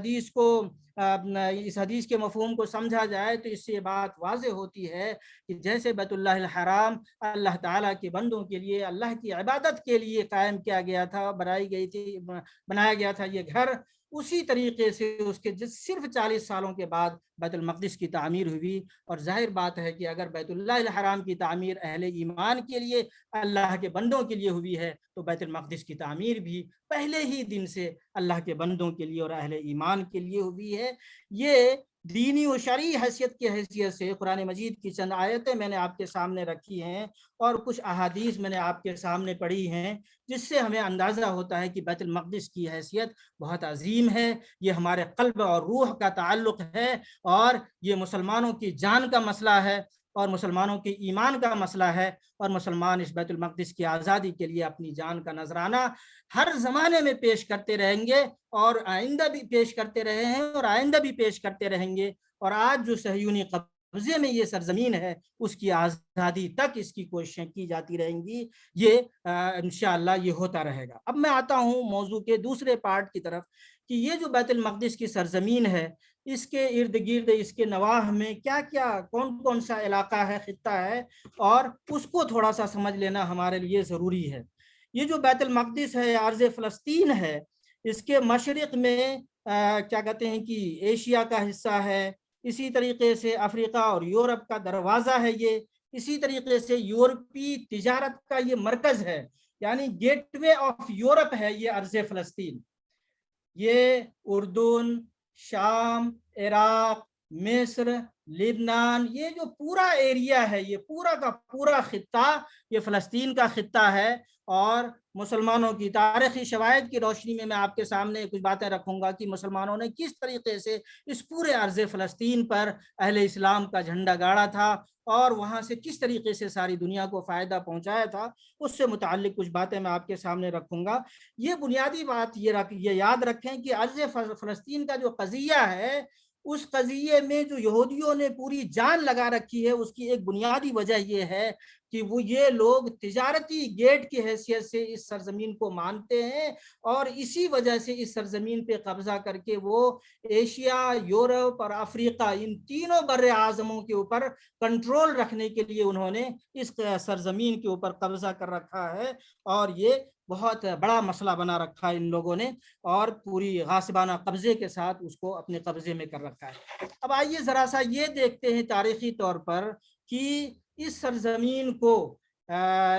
حدیث کے مفہوم کو سمجھا جائے تو اس سے یہ بات واضح ہوتی ہے کہ جیسے بیت اللہ الحرام اللہ تعالیٰ کے بندوں کے لیے، اللہ کی عبادت کے لیے قائم کیا گیا تھا، بنایا گیا تھا یہ گھر، اسی طریقے سے اس کے صرف 40 سالوں کے بعد بیت المقدس کی تعمیر ہوئی. اور ظاہر بات ہے کہ اگر بیت اللہ الحرام کی تعمیر اہل ایمان کے لیے، اللہ کے بندوں کے لیے ہوئی ہے تو بیت المقدس کی تعمیر بھی پہلے ہی دن سے اللہ کے بندوں کے لیے اور اہل ایمان کے لیے ہوئی ہے. یہ دینی و شرعی حیثیت کی حیثیت سے قرآن مجید کی چند آیتیں میں نے آپ کے سامنے رکھی ہیں اور کچھ احادیث میں نے آپ کے سامنے پڑھی ہیں، جس سے ہمیں اندازہ ہوتا ہے کہ بیت المقدس کی حیثیت بہت عظیم ہے. یہ ہمارے قلب اور روح کا تعلق ہے اور یہ مسلمانوں کی جان کا مسئلہ ہے اور مسلمانوں کے ایمان کا مسئلہ ہے. اور مسلمان اس بیت المقدس کی آزادی کے لیے اپنی جان کا نذرانہ ہر زمانے میں پیش کرتے رہیں گے اور آئندہ بھی پیش کرتے رہے ہیں اور آئندہ بھی پیش کرتے رہیں گے. اور آج جو صہیونی قبضے میں یہ سرزمین ہے، اس کی آزادی تک اس کی کوششیں کی جاتی رہیں گی. یہ انشاءاللہ یہ ہوتا رہے گا. اب میں آتا ہوں موضوع کے دوسرے پارٹ کی طرف کہ یہ جو بیت المقدس کی سرزمین ہے، اس کے ارد گرد، اس کے نواح میں کیا کیا، کون کون سا علاقہ ہے، خطہ ہے، اور اس کو تھوڑا سا سمجھ لینا ہمارے لیے ضروری ہے. یہ جو بیت المقدس ہے، عرض فلسطین ہے، اس کے مشرق میں کیا کہتے ہیں کہ ایشیا کا حصہ ہے. اسی طریقے سے افریقہ اور یورپ کا دروازہ ہے یہ. اسی طریقے سے یورپی تجارت کا یہ مرکز ہے، یعنی گیٹ وے آف یورپ ہے یہ عرض فلسطین. یہ اردن، شام، عراق، مصر، لبنان، یہ جو پورا ایریا ہے، یہ پورا کا پورا خطہ یہ فلسطین کا خطہ ہے. اور مسلمانوں کی تاریخی شواہد کی روشنی میں آپ کے سامنے کچھ باتیں رکھوں گا کہ مسلمانوں نے کس طریقے سے اس پورے عرض فلسطین پر اہل اسلام کا جھنڈا گاڑا تھا اور وہاں سے کس طریقے سے ساری دنیا کو فائدہ پہنچایا تھا. اس سے متعلق کچھ باتیں میں آپ کے سامنے رکھوں گا. یہ بنیادی بات یہ یاد رکھیں کہ عرض فلسطین کا جو قضیہ ہے، اس قضیے میں جو یہودیوں نے پوری جان لگا رکھی ہے، اس کی ایک بنیادی وجہ یہ ہے کہ یہ لوگ تجارتی گیٹ کی حیثیت سے اس سرزمین کو مانتے ہیں اور اسی وجہ سے اس سرزمین پہ قبضہ کر کے وہ ایشیا، یورپ اور افریقہ، ان تینوں بر اعظموں کے اوپر کنٹرول رکھنے کے لیے انہوں نے اس سرزمین کے اوپر قبضہ کر رکھا ہے. اور یہ بہت بڑا مسئلہ بنا رکھا ہے ان لوگوں نے اور پوری غاصبانہ قبضے کے ساتھ اس کو اپنے قبضے میں کر رکھا ہے. اب آئیے ذرا سا یہ دیکھتے ہیں تاریخی طور پر کہ اس سرزمین کو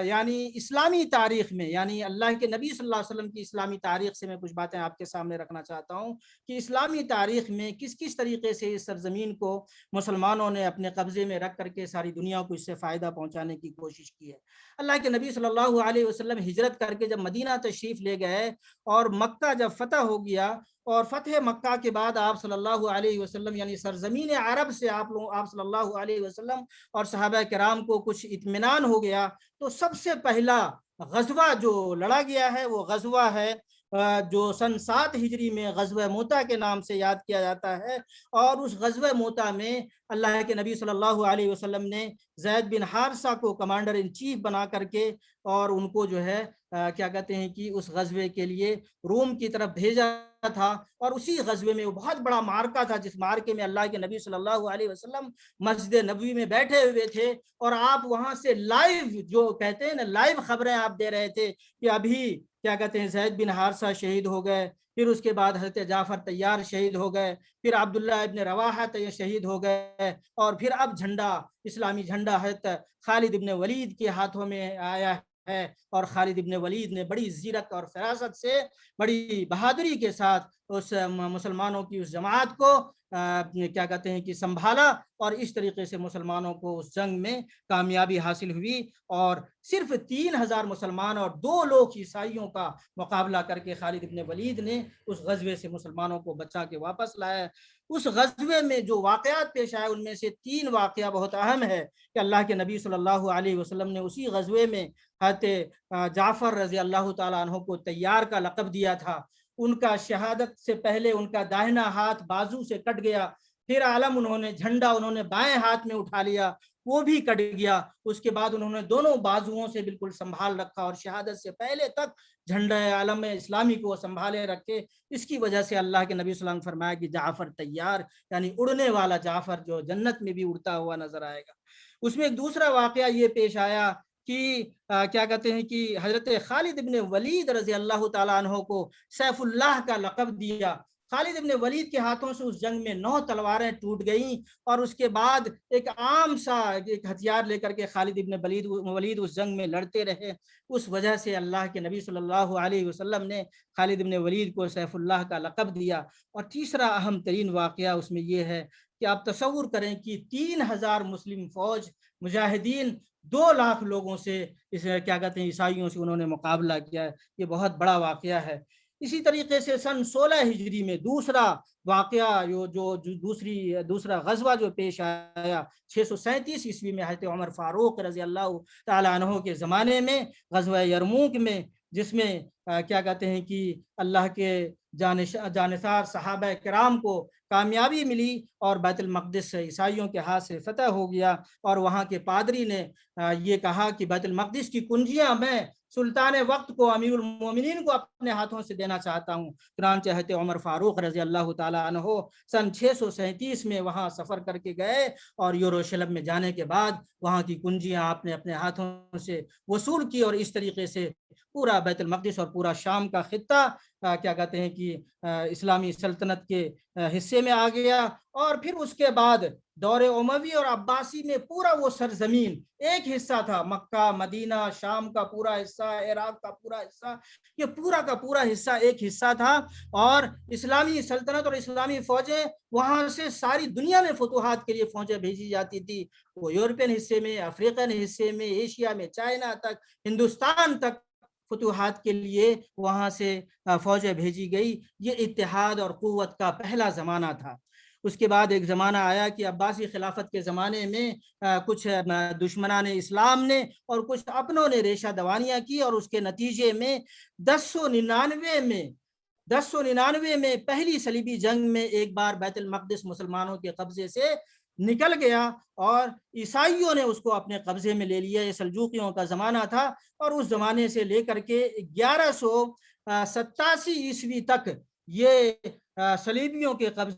یعنی اسلامی تاریخ میں، یعنی اللہ کے نبی صلی اللہ علیہ وسلم کی اسلامی تاریخ سے میں کچھ باتیں آپ کے سامنے رکھنا چاہتا ہوں کہ اسلامی تاریخ میں کس طریقے سے اس سرزمین کو مسلمانوں نے اپنے قبضے میں رکھ کر کے ساری دنیا کو اس سے فائدہ پہنچانے کی کوشش کی ہے. اللہ کے نبی صلی اللہ علیہ وسلم ہجرت کر کے جب مدینہ تشریف لے گئے اور مکہ جب فتح ہو گیا، اور فتح مکہ کے بعد آپ صلی اللہ علیہ وسلم یعنی سرزمین عرب سے آپ صلی اللہ علیہ وسلم اور صحابہ کرام کو کچھ اطمینان ہو گیا، تو سب سے پہلا غزوہ جو لڑا گیا ہے وہ غزوہ ہے جو سن 7 ہجری میں غزوہ موتا کے نام سے یاد کیا جاتا ہے. اور اس غزوہ موتا میں اللہ کے نبی صلی اللہ علیہ وسلم نے زید بن حارثہ کو کمانڈر ان چیف بنا کر کے اور ان کو جو ہے کیا کہتے ہیں کہ اس غزوے کے لیے روم کی طرف بھیجا تھا، اور اسی غزوے میں وہ بہت بڑا معرکہ تھا، جس معرکے میں اللہ کے نبی صلی اللہ علیہ وسلم مسجد نبوی میں بیٹھے ہوئے تھے، اور آپ وہاں سے لائیو، جو کہتے ہیں نا لائیو خبریں آپ دے رہے تھے کہ ابھی کیا کہتے ہیں زید بن حارثہ شہید ہو گئے، پھر اس کے بعد حضرت جعفر طیار شہید ہو گئے، پھر عبداللہ ابن رواحہ شہید ہو گئے، اور پھر اب جھنڈا، اسلامی جھنڈا حضرت خالد ابن ولید کے ہاتھوں میں آیا ہے، اور خالد ابن ولید نے بڑی زیرک اور فراست سے، بڑی بہادری کے ساتھ اس مسلمانوں کی اس جماعت کو کیا کہتے ہیں کہ سنبھالا، اور اس طریقے سے مسلمانوں کو اس جنگ میں کامیابی حاصل ہوئی، اور صرف 3000 مسلمان اور 2 لوگ عیسائیوں کا مقابلہ کر کے خالد ابن ولید نے اس غزوے سے مسلمانوں کو بچا کے واپس لایا۔ اس غزوے میں جو واقعات پیش آئے ان میں سے 3 واقعہ بہت اہم ہے کہ اللہ کے نبی صلی اللہ علیہ وسلم نے اسی غزوے میں حضرت جعفر رضی اللہ تعالیٰ عنہ کو طیار کا لقب دیا تھا۔ ان کا شہادت سے پہلے ان کا داہنا ہاتھ بازو سے کٹ گیا، پھر علم جھنڈا انہوں نے بائیں ہاتھ میں اٹھا لیا، وہ بھی کٹ گیا، اس کے بعد انہوں نے دونوں بازوؤں سے بالکل سنبھال رکھا، اور شہادت سے پہلے تک جھنڈا عالم اسلامی کو سنبھالے رکھے۔ اس کی وجہ سے اللہ کے نبی صلی اللہ علیہ وسلم نے فرمایا کہ جعفر طیار، یعنی اڑنے والا جعفر جو جنت میں بھی اڑتا ہوا نظر آئے گا۔ اس میں ایک دوسرا واقعہ یہ پیش آیا کہ کیا کہتے ہیں کہ حضرت خالد ابن ولید رضی اللہ تعالیٰ عنہ کو سیف اللہ کا لقب دیا۔ خالد ابن ولید کے ہاتھوں سے اس جنگ میں 9 تلواریں ٹوٹ گئیں، اور اس کے بعد ایک عام سا ایک ہتھیار لے کر کے خالد ابن ولید اس جنگ میں لڑتے رہے۔ اس وجہ سے اللہ کے نبی صلی اللہ علیہ وسلم نے خالد ابن ولید کو سیف اللہ کا لقب دیا۔ اور تیسرا اہم ترین واقعہ اس میں یہ ہے کہ آپ تصور کریں کہ 3000 مسلم فوج مجاہدین 2 لاکھ لوگوں سے کیا کہتے ہیں عیسائیوں سے انہوں نے مقابلہ کیا ہے، یہ بہت بڑا واقعہ ہے۔ اسی طریقے سے سن 16 ہجری میں دوسرا واقعہ جو دوسرا غزوہ جو پیش آیا 637 عیسوی میں حضرت عمر فاروق رضی اللہ تعالیٰ عنہ کے زمانے میں غزوہ یرموک میں، جس میں کیا کہتے ہیں کہ اللہ کے جانثار صحابہ کرام کو کامیابی ملی، اور بیت المقدس عیسائیوں کے ہاتھ سے فتح ہو گیا، اور وہاں کے پادری نے یہ کہا کہ بیت المقدس کی کنجیاں میں سلطان وقت کو، امیر المومنین کو اپنے ہاتھوں سے دینا چاہتا ہوں۔ چنانچہ حضرت عمر فاروق رضی اللہ تعالیٰ عنہ سن 637 میں وہاں سفر کر کے گئے، اور یروشلم میں جانے کے بعد وہاں کی کنجیاں آپ نے اپنے ہاتھوں سے وصول کی، اور اس طریقے سے پورا بیت المقدس اور پورا شام کا خطہ کیا کہتے ہیں کہ اسلامی سلطنت کے حصے میں آ گیا۔ اور پھر اس کے بعد دور اموی اور عباسی میں پورا وہ سرزمین ایک حصہ تھا، مکہ، مدینہ، شام کا پورا حصہ، عراق کا پورا حصہ، یہ پورا کا پورا حصہ ایک حصہ تھا، اور اسلامی سلطنت اور اسلامی فوجیں وہاں سے ساری دنیا میں فتوحات کے لیے فوجیں بھیجی جاتی تھی، وہ یورپین حصے میں، افریقن حصے میں، ایشیا میں، چائنا تک، ہندوستان تک فتوحات کے لیے وہاں سے فوجیں بھیجی گئی۔ یہ اتحاد اور قوت کا پہلا زمانہ تھا۔ اس کے بعد ایک زمانہ آیا کہ عباسی خلافت کے زمانے میں کچھ دشمنان اسلام نے اور کچھ اپنوں نے ریشہ دوانیاں کی، اور اس کے نتیجے میں 1099 میں پہلی صلیبی جنگ میں ایک بار بیت المقدس مسلمانوں کے قبضے سے نکل گیا، اور عیسائیوں نے اس کو اپنے قبضے میں لے لیا۔ یہ سلجوقیوں کا زمانہ تھا، اور اس زمانے سے لے کر کے 1187 عیسوی تک یہ صلیبیوں کے قبضے،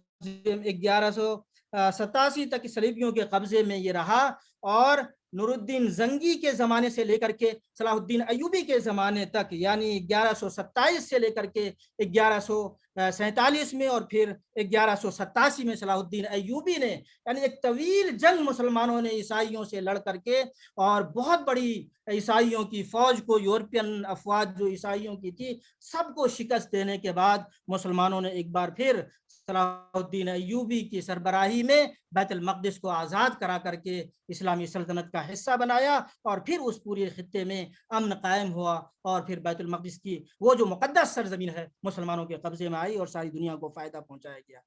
1187 تک صلیبیوں کے قبضے میں یہ رہا، اور نور الدین زنگی کے زمانے سے لے کر کے صلاح الدین ایوبی کے زمانے تک، یعنی 1127 سے لے کر کے 1147 میں، اور پھر 1187 میں صلاح الدین ایوبی نے، یعنی ایک طویل جنگ مسلمانوں نے عیسائیوں سے لڑ کر کے، اور بہت بڑی عیسائیوں کی فوج کو، یورپین افواج جو عیسائیوں کی تھی، سب کو شکست دینے کے بعد مسلمانوں نے ایک بار پھر صلاح الدین ایوبی کی سربراہی میں بیت المقدس کو آزاد کرا کر کے اسلامی سلطنت کا حصہ بنایا، اور پھر اس پورے خطے میں امن قائم ہوا، اور پھر بیت المقدس کی وہ جو مقدس سرزمین ہے مسلمانوں کے قبضے میں آئی، اور ساری دنیا کو فائدہ پہنچایا گیا۔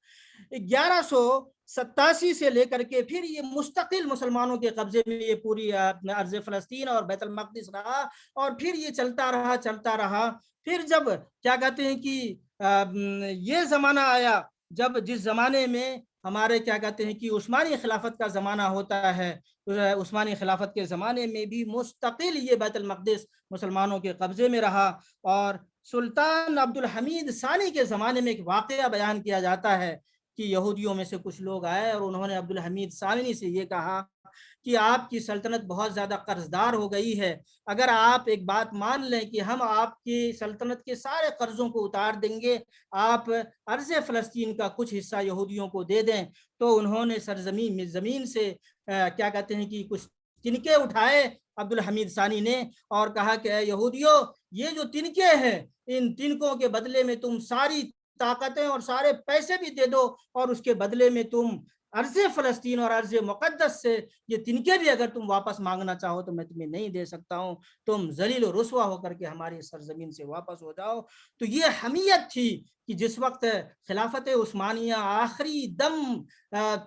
1187 سے لے کر کے پھر یہ مستقل مسلمانوں کے قبضے میں یہ پوری ارض فلسطین اور بیت المقدس رہا، اور پھر یہ چلتا رہا۔ پھر جب کیا کہتے ہیں کہ یہ زمانہ آیا، جس زمانے میں ہمارے کیا کہتے ہیں کہ عثمانی خلافت کا زمانہ ہوتا ہے، عثمانی خلافت کے زمانے میں بھی مستقل یہ بیت المقدس مسلمانوں کے قبضے میں رہا، اور سلطان عبد الحمید ثانی کے زمانے میں ایک واقعہ بیان کیا جاتا ہے کہ یہودیوں میں سے کچھ لوگ آئے اور انہوں نے عبد الحمید ثانی سے یہ کہا کہ آپ کی سلطنت بہت زیادہ قرض دار ہو گئی ہے، اگر آپ ایک بات مان لیں کہ ہم آپ کی سلطنت کے سارے قرضوں کو اتار دیں گے، آپ ارض فلسطین کا کچھ حصہ یہودیوں کو دے دیں، تو انہوں نے زمین سے کیا کہتے ہیں کہ کچھ تنکے اٹھائے عبد الحمید ثانی نے اور کہا کہ اے یہودیوں، یہ جو تنکے ہیں ان تنکوں کے بدلے میں تم ساری طاقتیں اور سارے پیسے بھی دے دو، اور اس کے بدلے میں تم ارض فلسطین اور ارض مقدس سے یہ تنکے بھی اگر تم واپس مانگنا چاہو تو میں تمہیں نہیں دے سکتا ہوں، تم ذلیل و رسوا ہو کر کے ہماری سرزمین سے واپس ہو جاؤ۔ تو یہ حمیت تھی کہ جس وقت خلافت عثمانیہ آخری دم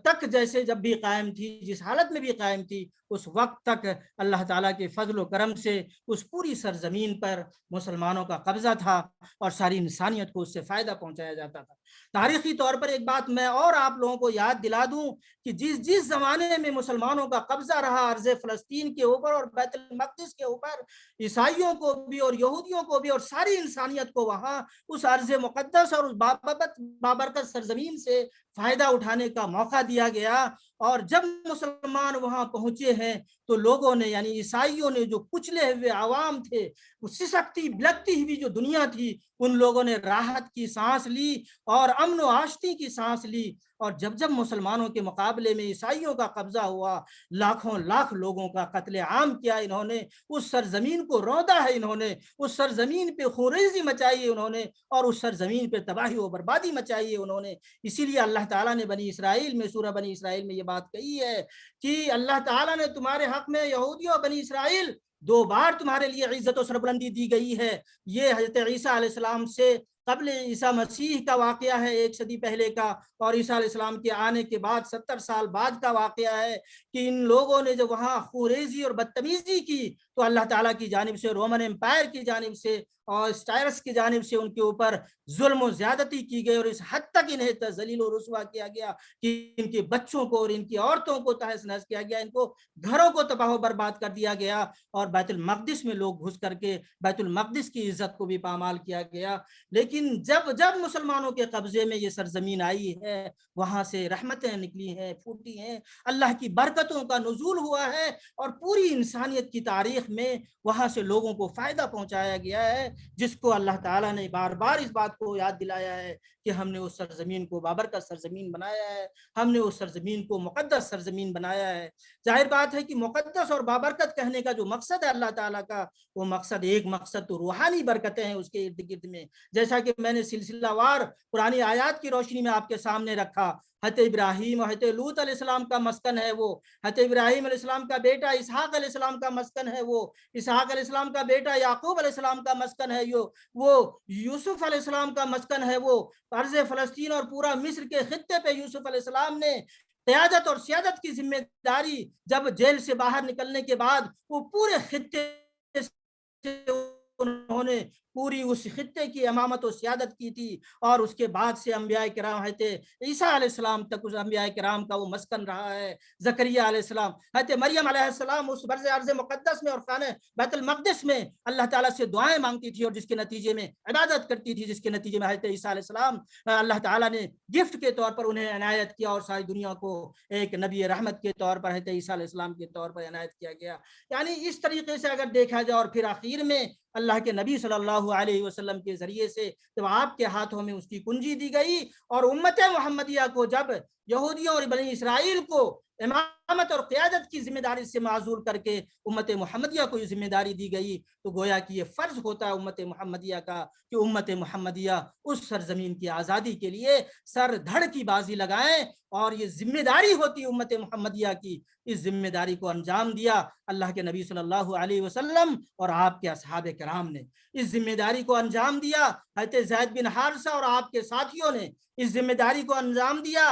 تک جیسے جب بھی قائم تھی، جس حالت میں بھی قائم تھی، اس وقت تک اللہ تعالیٰ کے فضل و کرم سے اس پوری سرزمین پر مسلمانوں کا قبضہ تھا اور ساری انسانیت کو اس سے فائدہ پہنچایا جاتا تھا۔ تاریخی طور پر ایک بات میں اور آپ لوگوں کو یاد دلا دوں کہ جس زمانے میں مسلمانوں کا قبضہ رہا عرض فلسطین کے اوپر اور بیت المقدس کے اوپر، عیسائیوں کو بھی اور یہودیوں کو بھی اور ساری انسانیت کو وہاں اس عرض مقدس اور اس بابرکت سرزمین سے فائدہ اٹھانے کا موقع دیا گیا، اور جب مسلمان وہاں پہنچے ہیں تو لوگوں نے یعنی عیسائیوں نے جو کچلے ہوئے عوام تھے، سسکتی بلکتی ہوئی جو دنیا تھی، ان لوگوں نے راحت کی سانس لی اور امن و آشتی کی سانس لی۔ اور جب مسلمانوں کے مقابلے میں عیسائیوں کا قبضہ ہوا، لاکھوں لاکھ لوگوں کا قتل عام کیا انہوں نے، اس سرزمین کو روندا ہے انہوں نے، اس سرزمین پہ خونریزی مچائی ہے انہوں نے، اور اس سرزمین پہ تباہی و بربادی مچائی ہے انہوں نے۔ اسی لیے اللہ تعالیٰ نے بنی اسرائیل میں سورہ بنی اسرائیل میں یہ بات کہی ہے کہ اللہ تعالیٰ نے تمہارے حق میں یہودیوں بنی اسرائیل 2 بار تمہارے لیے عزت و سربلندی دی گئی ہے۔ یہ حضرت عیسیٰ علیہ السلام سے قبل عیسیٰ مسیح کا واقعہ ہے 1 صدی پہلے کا، اور عیسیٰ علیہ السلام کے آنے کے بعد 70 سال بعد کا واقعہ ہے کہ ان لوگوں نے جب وہاں خوریزی اور بدتمیزی کی تو اللہ تعالیٰ کی جانب سے، رومن امپائر کی جانب سے اور اسٹائرس کی جانب سے ان کے اوپر ظلم و زیادتی کی گئی، اور اس حد تک انہیں ذلیل و رسوا کیا گیا کہ ان کے بچوں کو اور ان کی عورتوں کو تہس نہس کیا گیا، ان کو گھروں کو تباہ و برباد کر دیا گیا، اور بیت المقدس میں لوگ گھس کر کے بیت المقدس کی عزت کو بھی پامال کیا گیا۔ لیکن جب مسلمانوں کے قبضے میں یہ سرزمین آئی ہے، وہاں سے رحمتیں نکلی ہیں، پھوٹی ہیں، اللہ کی برکتوں کا نزول ہوا ہے، اور پوری انسانیت کی تاریخ میں وہاں سے لوگوں کو فائدہ پہنچایا گیا ہے، جس کو اللہ تعالیٰ نے بار بار اس بات کو یاد دلایا ہے کہ ہم نے اس سرزمین کو بابرکت سرزمین بنایا ہے، ہم نے اس سرزمین کو مقدس سرزمین بنایا ہے۔ ظاہر بات ہے کہ مقدس اور بابرکت کہنے کا جو مقصد ہے اللہ تعالیٰ کا، وہ مقصد ایک مقصد تو روحانی برکتیں ہیں اس کے ارد گرد میں، جیسا کہ میں نے سلسلہ وار پرانی آیات کی روشنی میں آپ کے سامنے رکھا۔ حضرت ابراہیم اور حضرت لوط علیہ السلام کا مسکن ہے وہ، حضرت ابراہیم علیہ السلام کا بیٹا اسحاق علیہ السلام کا مسکن ہے وہ، اسحاق علیہ السلام کا بیٹا یعقوب علیہ السلام کا مسکن ہے وہ یوسف علیہ السلام کا مسکن ہے وہ ارض فلسطین، اور پورا مصر کے خطے پہ یوسف علیہ السلام نے قیادت اور سیادت کی ذمہ داری جب جیل سے باہر نکلنے کے بعد وہ پورے خطے سے انہوں نے پوری اس خطے کی امامت و سیادت کی تھی، اور اس کے بعد سے انبیاء کرام حضرت عیسیٰ علیہ السلام تک اس انبیاء کرام کا وہ مسکن رہا ہے۔ زکریا علیہ السلام، حضرت مریم علیہ السلام اس برز ارض مقدس میں اور خانہ بیت المقدس میں اللہ تعالیٰ سے دعائیں مانگتی تھی، اور جس کے نتیجے میں عبادت کرتی تھی، جس کے نتیجے میں حضرت عیسیٰ علیہ السلام اللہ تعالیٰ نے گفٹ کے طور پر انہیں عنایت کیا، اور ساری دنیا کو ایک نبی رحمت کے طور پر حضرت عیسیٰ علیہ السلام کے طور پر عنایت کیا گیا۔ یعنی اس طریقے سے اگر دیکھا جائے، اور پھر آخر میں اللہ کے نبی صلی اللہ علیہ وسلم کے ذریعے سے جب آپ کے ہاتھوں میں اس کی کنجی دی گئی، اور امت محمدیہ کو جب یہودیوں اور بنی اسرائیل کو امامت اور قیادت کی ذمہ داری سے معزول کر کے امت محمدیہ کو یہ ذمہ داری دی گئی، تو گویا کہ یہ فرض ہوتا ہے امت محمدیہ کا کہ امت محمدیہ اس سرزمین کی آزادی کے لیے سر دھڑ کی بازی لگائیں، اور یہ ذمہ داری ہوتی ہے امت محمدیہ کی۔ اس ذمہ داری کو انجام دیا اللہ کے نبی صلی اللہ علیہ وسلم اور آپ کے اصحاب کرام نے، اس ذمہ داری کو انجام دیا حضرت زید بن حارثہ اور آپ کے ساتھیوں نے، اس ذمہ داری کو انجام دیا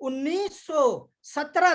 1917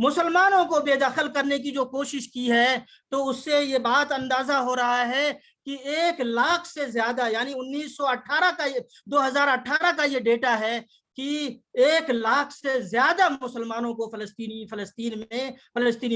مسلمانوں کو بے دخل کرنے کی جو کوشش کی ہے تو اس سے یہ بات اندازہ ہو رہا ہے کہ 1 لاکھ سے زیادہ، یعنی 1918 کا 2018 کا یہ ڈیٹا ہے کہ 1 لاکھ سے زیادہ مسلمانوں کو فلسطینی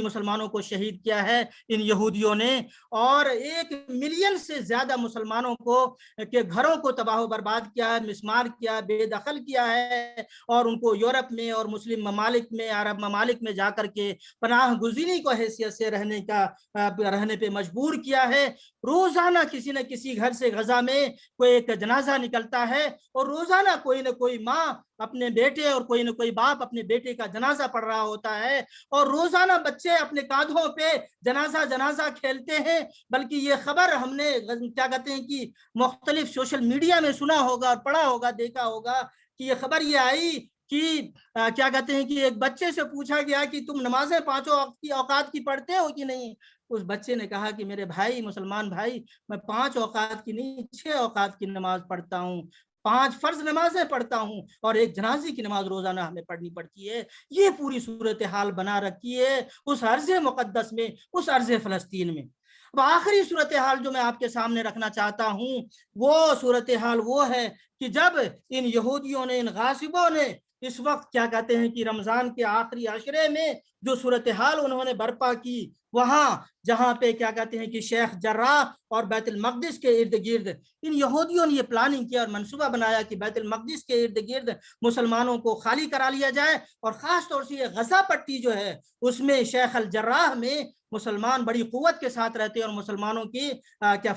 مسلمانوں کو شہید کیا ہے ان یہودیوں نے، اور 1 ملین سے زیادہ مسلمانوں کو کے گھروں کو تباہ و برباد کیا ہے، مسمار کیا، بے دخل کیا ہے، اور ان کو یورپ میں اور مسلم ممالک میں، عرب ممالک میں جا کر کے پناہ گزینی کو حیثیت سے رہنے پہ مجبور کیا ہے۔ روزانہ کسی نہ کسی گھر سے غزہ میں کوئی ایک جنازہ نکلتا ہے، اور روزانہ کوئی نہ کوئی ماں اپنے بیٹے اور کوئی نہ کوئی باپ اپنے بیٹے کا جنازہ پڑھ رہا ہوتا ہے، اور روزانہ بچے اپنے کاندھوں پہ جنازہ کھیلتے ہیں۔ بلکہ یہ خبر ہم نے کیا کہتے ہیں کہ مختلف سوشل میڈیا میں سنا ہوگا اور پڑھا ہوگا، دیکھا ہوگا کہ یہ خبر یہ آئی کہ کیا کہتے ہیں کہ ایک بچے سے پوچھا گیا کہ تم نمازیں 5 اوقات کی پڑھتے ہو کہ نہیں؟ اس بچے نے کہا کہ میرے بھائی، مسلمان بھائی، میں 5 اوقات کی نہیں 6 اوقات کی نماز پڑھتا ہوں، 5 فرض نمازیں پڑھتا ہوں، اور 1 جنازے کی نماز روزانہ ہمیں پڑھنی پڑتی ہے۔ یہ پوری صورتحال بنا رکھی ہے اس ارض مقدس میں، اس ارض فلسطین میں۔ اب آخری صورتحال جو میں آپ کے سامنے رکھنا چاہتا ہوں وہ صورتحال وہ ہے کہ جب ان یہودیوں نے، ان غاصبوں نے اس وقت کیا کہتے ہیں کہ رمضان کے آخری عشرے میں جو صورتحال انہوں نے برپا کی، وہاں جہاں پہ کیا کہتے ہیں کہ شیخ جراح اور بیت المقدس کے ارد گرد ان یہودیوں نے یہ پلاننگ کیا اور منصوبہ بنایا کہ بیت المقدس کے ارد گرد مسلمانوں کو خالی کرا لیا جائے، اور خاص طور سے یہ غزہ پٹی جو ہے اس میں شیخ الجراح میں مسلمان بڑی قوت کے ساتھ رہتے ہیں، اور مسلمانوں کی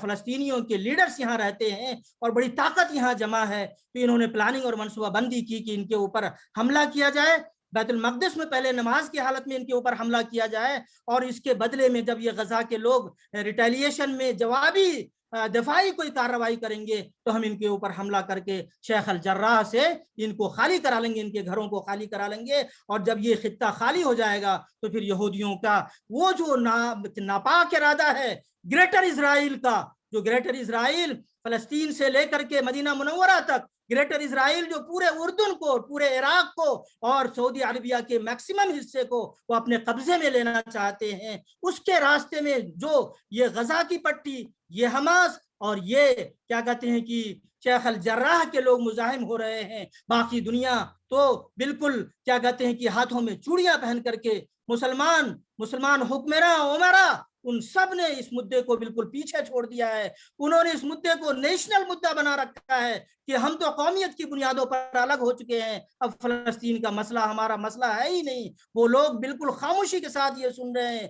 فلسطینیوں کے لیڈرز یہاں رہتے ہیں اور بڑی طاقت یہاں جمع ہے۔ تو انہوں نے پلاننگ اور منصوبہ بندی کی کہ ان کے اوپر حملہ کیا جائے، بیت المقدس میں پہلے نماز کی حالت میں ان کے اوپر حملہ کیا جائے، اور اس کے بدلے میں جب یہ غزہ کے لوگ ریٹیلیشن میں جوابی دفاعی کوئی کارروائی کریں گے تو ہم ان کے اوپر حملہ کر کے شیخ الجراح سے ان کو خالی کرا لیں گے، ان کے گھروں کو خالی کرا لیں گے، اور جب یہ خطہ خالی ہو جائے گا تو پھر یہودیوں کا وہ جو ناپاک ارادہ ہے گریٹر اسرائیل کا، جو گریٹر اسرائیل فلسطین سے لے کر کے مدینہ منورہ تک، گریٹر اسرائیل جو پورے اردن کو، پورے عراق کو اور سعودی عربیہ کے میکسیمم حصے کو وہ اپنے قبضے میں لینا چاہتے ہیں، اس کے راستے میں جو یہ غزہ کی پٹی، یہ حماس اور یہ کیا کہتے ہیں کہ شیخ الجراح کے لوگ مزاحم ہو رہے ہیں۔ باقی دنیا تو بالکل کیا کہتے ہیں کہ ہاتھوں میں چوڑیاں پہن کر کے مسلمان حکمراں عمرا ان سب نے اس مدعے کو بالکل پیچھے چھوڑ دیا ہے۔ انہوں نے اس مدعے کو نیشنل مدعا بنا رکھا ہے کہ ہم تو قومیت کی بنیادوں پر الگ ہو چکے ہیں، اب فلسطین کا مسئلہ ہمارا مسئلہ ہے ہی نہیں۔ وہ لوگ بالکل خاموشی کے ساتھ یہ سن رہے ہیں،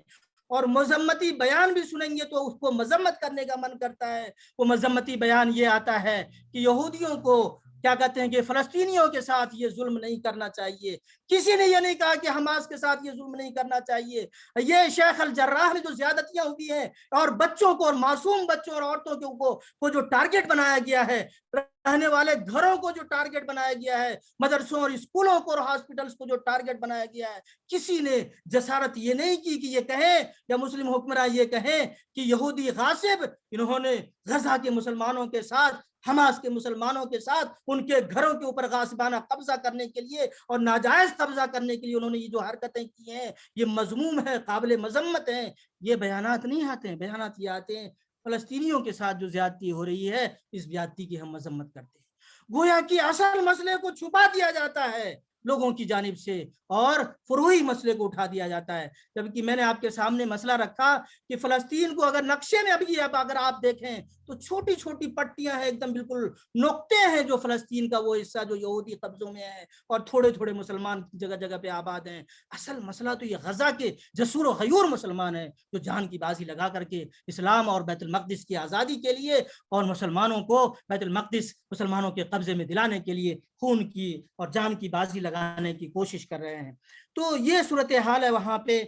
اور مذمتی بیان بھی سنیں گے تو اس کو مذمت کرنے کا من کرتا ہے۔ وہ مذمتی بیان یہ آتا ہے کہ یہودیوں کو کیا کہتے ہیں کہ فلسطینیوں کے ساتھ یہ ظلم نہیں کرنا چاہیے، کسی نے یہ نہیں کہا کہ حماس کے ساتھ یہ ظلم نہیں کرنا چاہیے۔ یہ شیخ الجراح میں جو زیادتیاں ہوئی ہیں اور بچوں کو اور معصوم بچوں اور عورتوں کو جو ٹارگٹ بنایا گیا ہے، رہنے والے گھروں کو جو ٹارگٹ بنایا گیا ہے، مدرسوں اور اسکولوں کو اور ہاسپٹلز کو جو ٹارگٹ بنایا گیا ہے، کسی نے جسارت یہ نہیں کی کہ یہ کہیں یا مسلم حکمراں یہ کہیں کہ یہودی غاصب انہوں نے غزہ کے مسلمانوں کے ساتھ، حماس کے مسلمانوں کے ساتھ ان کے گھروں کے اوپر غاصبانہ قبضہ کرنے کے لیے اور ناجائز قبضہ کرنے کے لیے انہوں نے یہ جو حرکتیں کی ہیں یہ مذموم ہے، قابل مذمت ہیں۔ یہ بیانات نہیں آتے ہیں، بیانات یہ آتے ہیں فلسطینیوں کے ساتھ جو زیادتی ہو رہی ہے اس زیادتی کی ہم مذمت کرتے ہیں۔ گویا کہ اصل مسئلے کو چھپا دیا جاتا ہے لوگوں کی جانب سے اور فروعی مسئلے کو اٹھا دیا جاتا ہے، جبکہ میں نے آپ کے سامنے مسئلہ رکھا کہ فلسطین کو اگر نقشے میں ابھی اگر آپ دیکھیں تو چھوٹی چھوٹی پٹیاں ہیں، ایک دم بالکل نقطے ہیں جو فلسطین کا وہ حصہ جو یہودی قبضوں میں ہے، اور تھوڑے تھوڑے مسلمان جگہ جگہ پہ آباد ہیں۔ اصل مسئلہ تو یہ غزہ کے جسور و غیور مسلمان ہیں جو جان کی بازی لگا کر کے اسلام اور بیت المقدس کی آزادی کے لیے اور مسلمانوں کو بیت المقدس مسلمانوں کے قبضے میں دلانے کے لیے خون کی اور جان کی بازی لگانے کی کوشش کر رہے ہیں۔ تو یہ صورتحال ہے وہاں پہ۔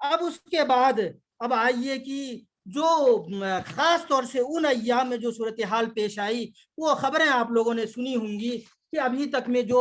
اب اس کے بعد اب آئیے کہ جو خاص طور سے ان ایام میں جو صورتحال پیش آئی وہ خبریں آپ لوگوں نے سنی ہوں گی کہ ابھی تک میں جو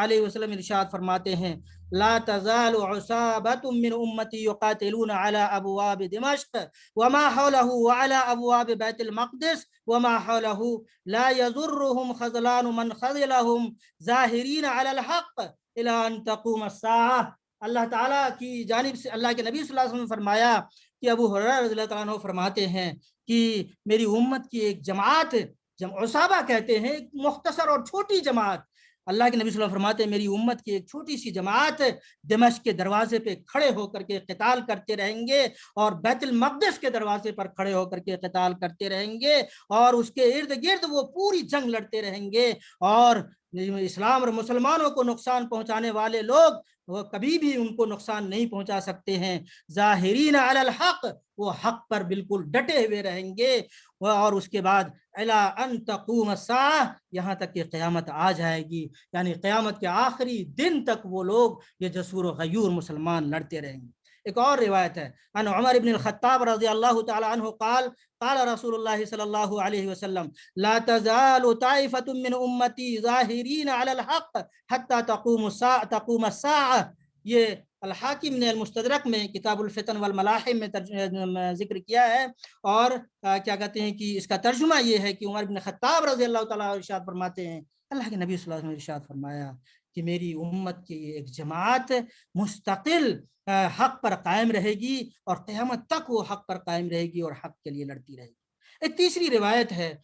علیہ وسلم ارشاد فرماتے ہیں لا تزال عصابۃ من امتی یقاتلون علی ابواب دمشق وما حولہ وعلی ابواب بیت المقدس وما حولہ لا یضرهم خذلان من خذلهم ظاہرین علی الحق الی ان تقوم الساعہ۔ اللہ تعالیٰ کی جانب سے اللہ کے نبی صلی اللہ علیہ وسلم نے فرمایا کہ ابو ہریرہ رضی اللہ تعالیٰ عنہ فرماتے ہیں کہ میری امت کی ایک جماعت، عصابہ کہتے ہیں ایک مختصر اور چھوٹی جماعت، اللہ کے نبی صلی اللہ علیہ وسلم فرماتے ہیں میری امت کی ایک چھوٹی سی جماعت دمشق کے دروازے پہ کھڑے ہو کر کے قتال کرتے رہیں گے اور بیت المقدس کے دروازے پر کھڑے ہو کر کے قتال کرتے رہیں گے اور اس کے ارد گرد وہ پوری جنگ لڑتے رہیں گے، اور اسلام اور مسلمانوں کو نقصان پہنچانے والے لوگ وہ کبھی بھی ان کو نقصان نہیں پہنچا سکتے ہیں۔ ظاہرین علی الحق، وہ حق پر بالکل ڈٹے ہوئے رہیں گے، اور اس کے بعد الی ان تقوم الساعہ، یہاں تک کہ قیامت آ جائے گی، یعنی قیامت کے آخری دن تک وہ لوگ یہ جسور و غیور مسلمان لڑتے رہیں گے۔ ایک اور روایت ہے ان عمر ابن الخطاب رضی اللہ تعالی عنہ قال قال رسول اللہ صلی اللہ علیہ وسلم لا تزال طائفة من امتی ظاہرین علی الحق حتی تقوم الساعہ۔ یہ الحاکم نے المستدرک میں کتاب الفتن والملاحم میں ذکر کیا ہے، اور کیا کہتے ہیں کہ اس کا ترجمہ یہ ہے کہ عمر بن خطاب رضی اللہ تعالیٰ ارشاد فرماتے ہیں اللہ کے نبی صلی اللہ علیہ وسلم نے ارشاد فرمایا کہ میری امت کی ایک جماعت مستقل حق پر قائم رہے گی اور قیامت تک وہ حق پر قائم رہے گی اور حق کے لیے لڑتی رہے گی۔ ایک تیسری روایت ہے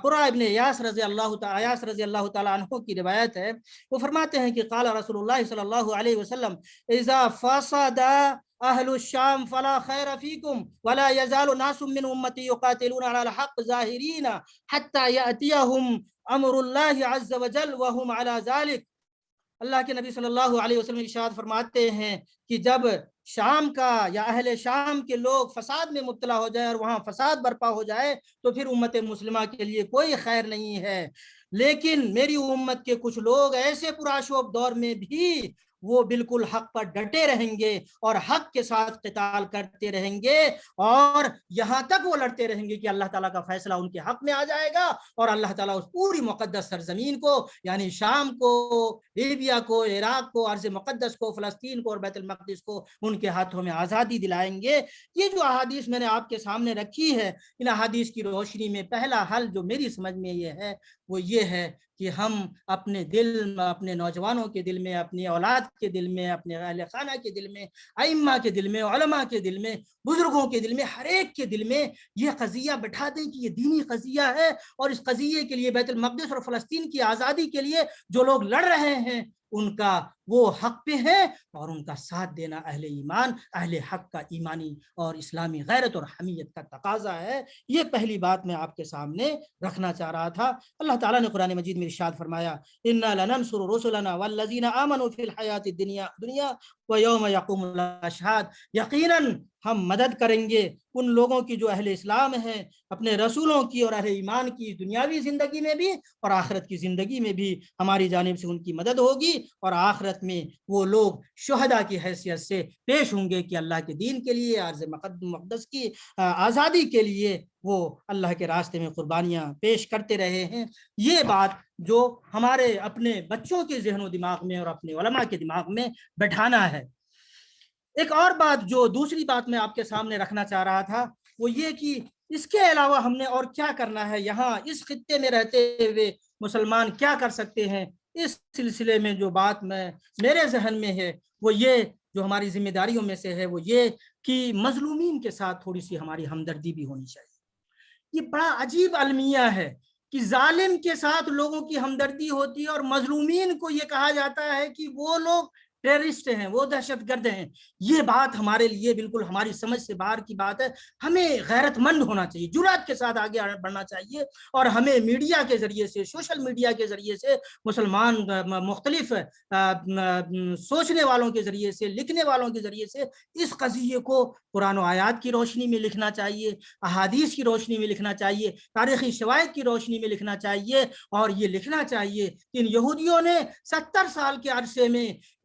قرہ ابن ایاس رضی اللہ تعالیٰ عنہ کی روایت ہے، وہ فرماتے ہیں کہ قال رسول اللہ صلی اللہ علیہ وسلم اذا فسد اہل الشام فلا خیر فیکم ولا یزال ناس من امتی یقاتلون علی الحق ظاہرین حتی یأتیہم امر اللہ عز وجل وہم علی ذلک۔ اللہ کے نبی صلی اللہ علیہ وسلم ارشاد فرماتے ہیں کہ جب شام کا یا اہل شام کے لوگ فساد میں مبتلا ہو جائے اور وہاں فساد برپا ہو جائے تو پھر امت مسلمہ کے لیے کوئی خیر نہیں ہے، لیکن میری امت کے کچھ لوگ ایسے پرآشوب دور میں بھی وہ بالکل حق پر ڈٹے رہیں گے اور حق کے ساتھ قتال کرتے رہیں گے، اور یہاں تک وہ لڑتے رہیں گے کہ اللہ تعالیٰ کا فیصلہ ان کے حق میں آ جائے گا اور اللہ تعالیٰ اس پوری مقدس سرزمین کو یعنی شام کو، لیبیا کو، عراق کو، ارض مقدس کو، فلسطین کو اور بیت المقدس کو ان کے ہاتھوں میں آزادی دلائیں گے۔ یہ جو احادیث میں نے آپ کے سامنے رکھی ہے، ان احادیث کی روشنی میں پہلا حل جو میری سمجھ میں یہ ہے وہ یہ ہے کہ ہم اپنے دل میں، اپنے نوجوانوں کے دل میں، اپنی اولاد کے دل میں، اپنے اہل خانہ کے دل میں، ائمہ کے دل میں، علماء کے دل میں، بزرگوں کے دل میں، ہر ایک کے دل میں یہ قضیہ بٹھا دیں کہ یہ دینی قضیہ ہے، اور اس قضیے کے لیے بیت المقدس اور فلسطین کی آزادی کے لیے جو لوگ لڑ رہے ہیں ان کا وہ حق پہ ہے، اور ان کا ساتھ دینا اہل ایمان، اہل حق کا ایمانی اور اسلامی غیرت اور حمیت کا تقاضا ہے۔ یہ پہلی بات میں آپ کے سامنے رکھنا چاہ رہا تھا۔ اللہ تعالیٰ نے قرآن مجید میں ارشاد فرمایا اِنَّا لَنَنْصُرُ رُسُلَنَا وَالَّذِينَ آمَنُوا فِي الْحَيَاةِ الدُّنْيَا وَيَوْمَ يَقُومُ الْأَشْهَادُ، یقیناً ہم مدد کریں گے ان لوگوں کی جو اہل اسلام ہیں، اپنے رسولوں کی اور اہل ایمان کی، دنیاوی زندگی میں بھی اور آخرت کی زندگی میں بھی ہماری جانب سے ان کی مدد ہوگی، اور آخرت میں وہ لوگ شہداء کی حیثیت سے پیش ہوں گے کہ اللہ کے دین کے لیے، عرض مقدس کی آزادی کے لیے وہ اللہ کے راستے میں قربانیاں پیش کرتے رہے ہیں۔ یہ بات جو ہمارے اپنے بچوں کے ذہن و دماغ میں اور اپنے علماء کے دماغ میں بٹھانا ہے۔ ایک اور بات جو دوسری بات میں آپ کے سامنے رکھنا چاہ رہا تھا وہ یہ کہ اس کے علاوہ ہم نے اور کیا کرنا ہے، یہاں اس خطے میں رہتے ہوئے مسلمان کیا کر سکتے ہیں۔ اس سلسلے میں جو بات میرے ذہن میں ہے وہ یہ، جو ہماری ذمہ داریوں میں سے ہے وہ یہ کہ مظلومین کے ساتھ تھوڑی سی ہماری ہمدردی بھی ہونی چاہیے۔ یہ بڑا عجیب المیہ ہے کہ ظالم کے ساتھ لوگوں کی ہمدردی ہوتی ہے اور مظلومین کو یہ کہا جاتا ہے کہ وہ لوگ ٹیررسٹ ہیں، وہ دہشت گرد ہیں۔ یہ بات ہمارے لیے بالکل ہماری سمجھ سے باہر کی بات ہے۔ ہمیں غیرت مند ہونا چاہیے، جرأت کے ساتھ آگے بڑھنا چاہیے، اور ہمیں میڈیا کے ذریعے سے، سوشل میڈیا کے ذریعے سے، مسلمان مختلف سوچنے والوں کے ذریعے سے، لکھنے والوں کے ذریعے سے اس قضیے کو قرآن و آیات کی روشنی میں لکھنا چاہیے، احادیث کی روشنی میں لکھنا چاہیے، تاریخی شواہد کی روشنی میں لکھنا چاہیے، اور یہ لکھنا چاہیے کہ ان یہودیوں نے 70 سال کے عرصے میں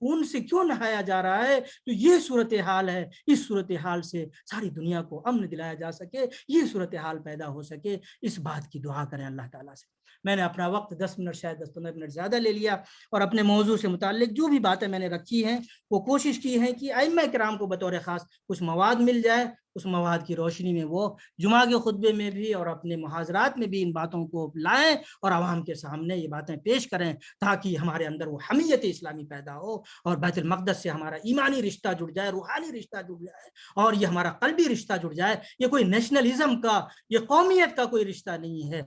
خون سے کیوں نہایا جا رہا ہے؟ تو یہ صورتحال ہے، اس صورتحال سے ساری دنیا کو امن دلایا جا سکے، یہ صورتحال پیدا ہو سکے، اس بات کی دعا کریں اللہ تعالیٰ سے۔ میں نے اپنا وقت 10 منٹ شاید 10-15 منٹ زیادہ لے لیا، اور اپنے موضوع سے متعلق جو بھی باتیں میں نے رکھی ہیں وہ کوشش کی ہے کہ ائمہ کرام کو بطور خاص کچھ مواد مل جائے، اس مواد کی روشنی میں وہ جمعہ کے خطبے میں بھی اور اپنے محاضرات میں بھی ان باتوں کو لائیں اور عوام کے سامنے یہ باتیں پیش کریں، تاکہ ہمارے اندر وہ حمیت اسلامی پیدا ہو اور بیت المقدس سے ہمارا ایمانی رشتہ جڑ جائے، روحانی رشتہ جڑ جائے، اور یہ ہمارا قلبی رشتہ جڑ جائے۔ یہ کوئی نیشنلزم کا، یہ قومیت کا کوئی رشتہ نہیں ہے،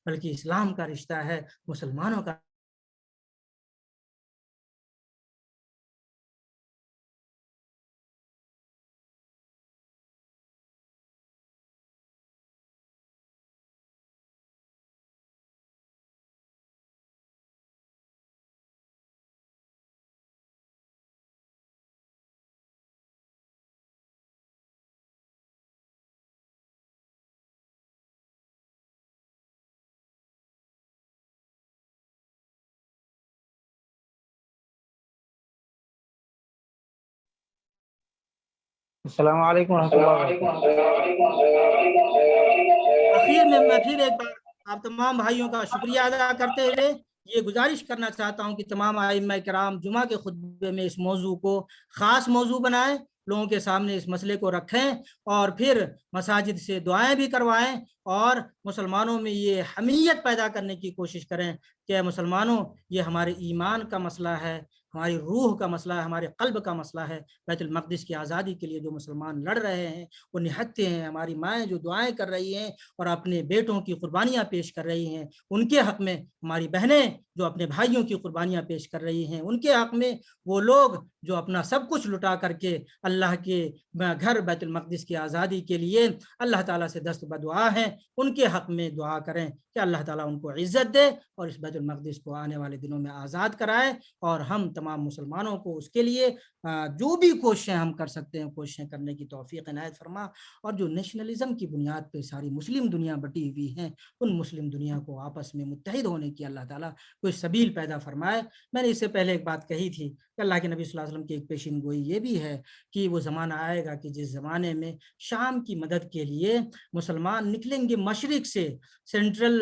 بلکہ اسلام کا رشتہ ہے، مسلمانوں کا۔ السلام علیکم ورحمۃ اللہ۔ آخر میں پھر ایک بار آپ تمام بھائیوں کا شکریہ ادا کرتے ہوئے یہ گزارش کرنا چاہتا ہوں کہ تمام ائمہ کرام جمعہ کے خطبے میں اس موضوع کو خاص موضوع بنائیں، لوگوں کے سامنے اس مسئلے کو رکھیں، اور پھر مساجد سے دعائیں بھی کروائیں، اور مسلمانوں میں یہ حمیت پیدا کرنے کی کوشش کریں کہ مسلمانوں، یہ ہمارے ایمان کا مسئلہ ہے، ہماری روح کا مسئلہ ہے، ہمارے قلب کا مسئلہ ہے۔ بیت المقدس کی آزادی کے لیے جو مسلمان لڑ رہے ہیں، وہ نہتے ہیں، ہماری مائیں جو دعائیں کر رہی ہیں اور اپنے بیٹوں کی قربانیاں پیش کر رہی ہیں، ان کے حق میں ہماری بہنیں جو اپنے بھائیوں کی قربانیاں پیش کر رہی ہیں، ان کے حق میں وہ لوگ جو اپنا سب کچھ لٹا کر کے اللہ کے گھر بیت المقدس کی آزادی کے لیے اللہ تعالیٰ سے دست بدعا ہیں، ان کے حق میں دعا کریں کہ اللہ تعالیٰ ان کو عزت دے اور اس بیت المقدس کو آنے والے دنوں میں آزاد کرائے، اور ہم تمام مسلمانوں کو اس کے لیے جو بھی کوششیں ہم کر سکتے ہیں کوششیں کرنے کی توفیق عنایت فرما۔ اور جو نیشنلزم کی بنیاد پہ ساری مسلم دنیا بٹی ہوئی ہیں، ان مسلم دنیا کو آپس میں متحد ہونے کی اللہ تعالیٰ کوئی سبیل پیدا فرمائے۔ میں نے اس سے پہلے ایک بات کہی تھی کہ اللہ کے نبی صلی اللہ علیہ وسلم کی ایک پیشین گوئی یہ بھی ہے کہ وہ زمانہ آئے گا کہ جس زمانے میں شام کی مدد کے لیے مسلمان نکلیں گے مشرق سے، سینٹرل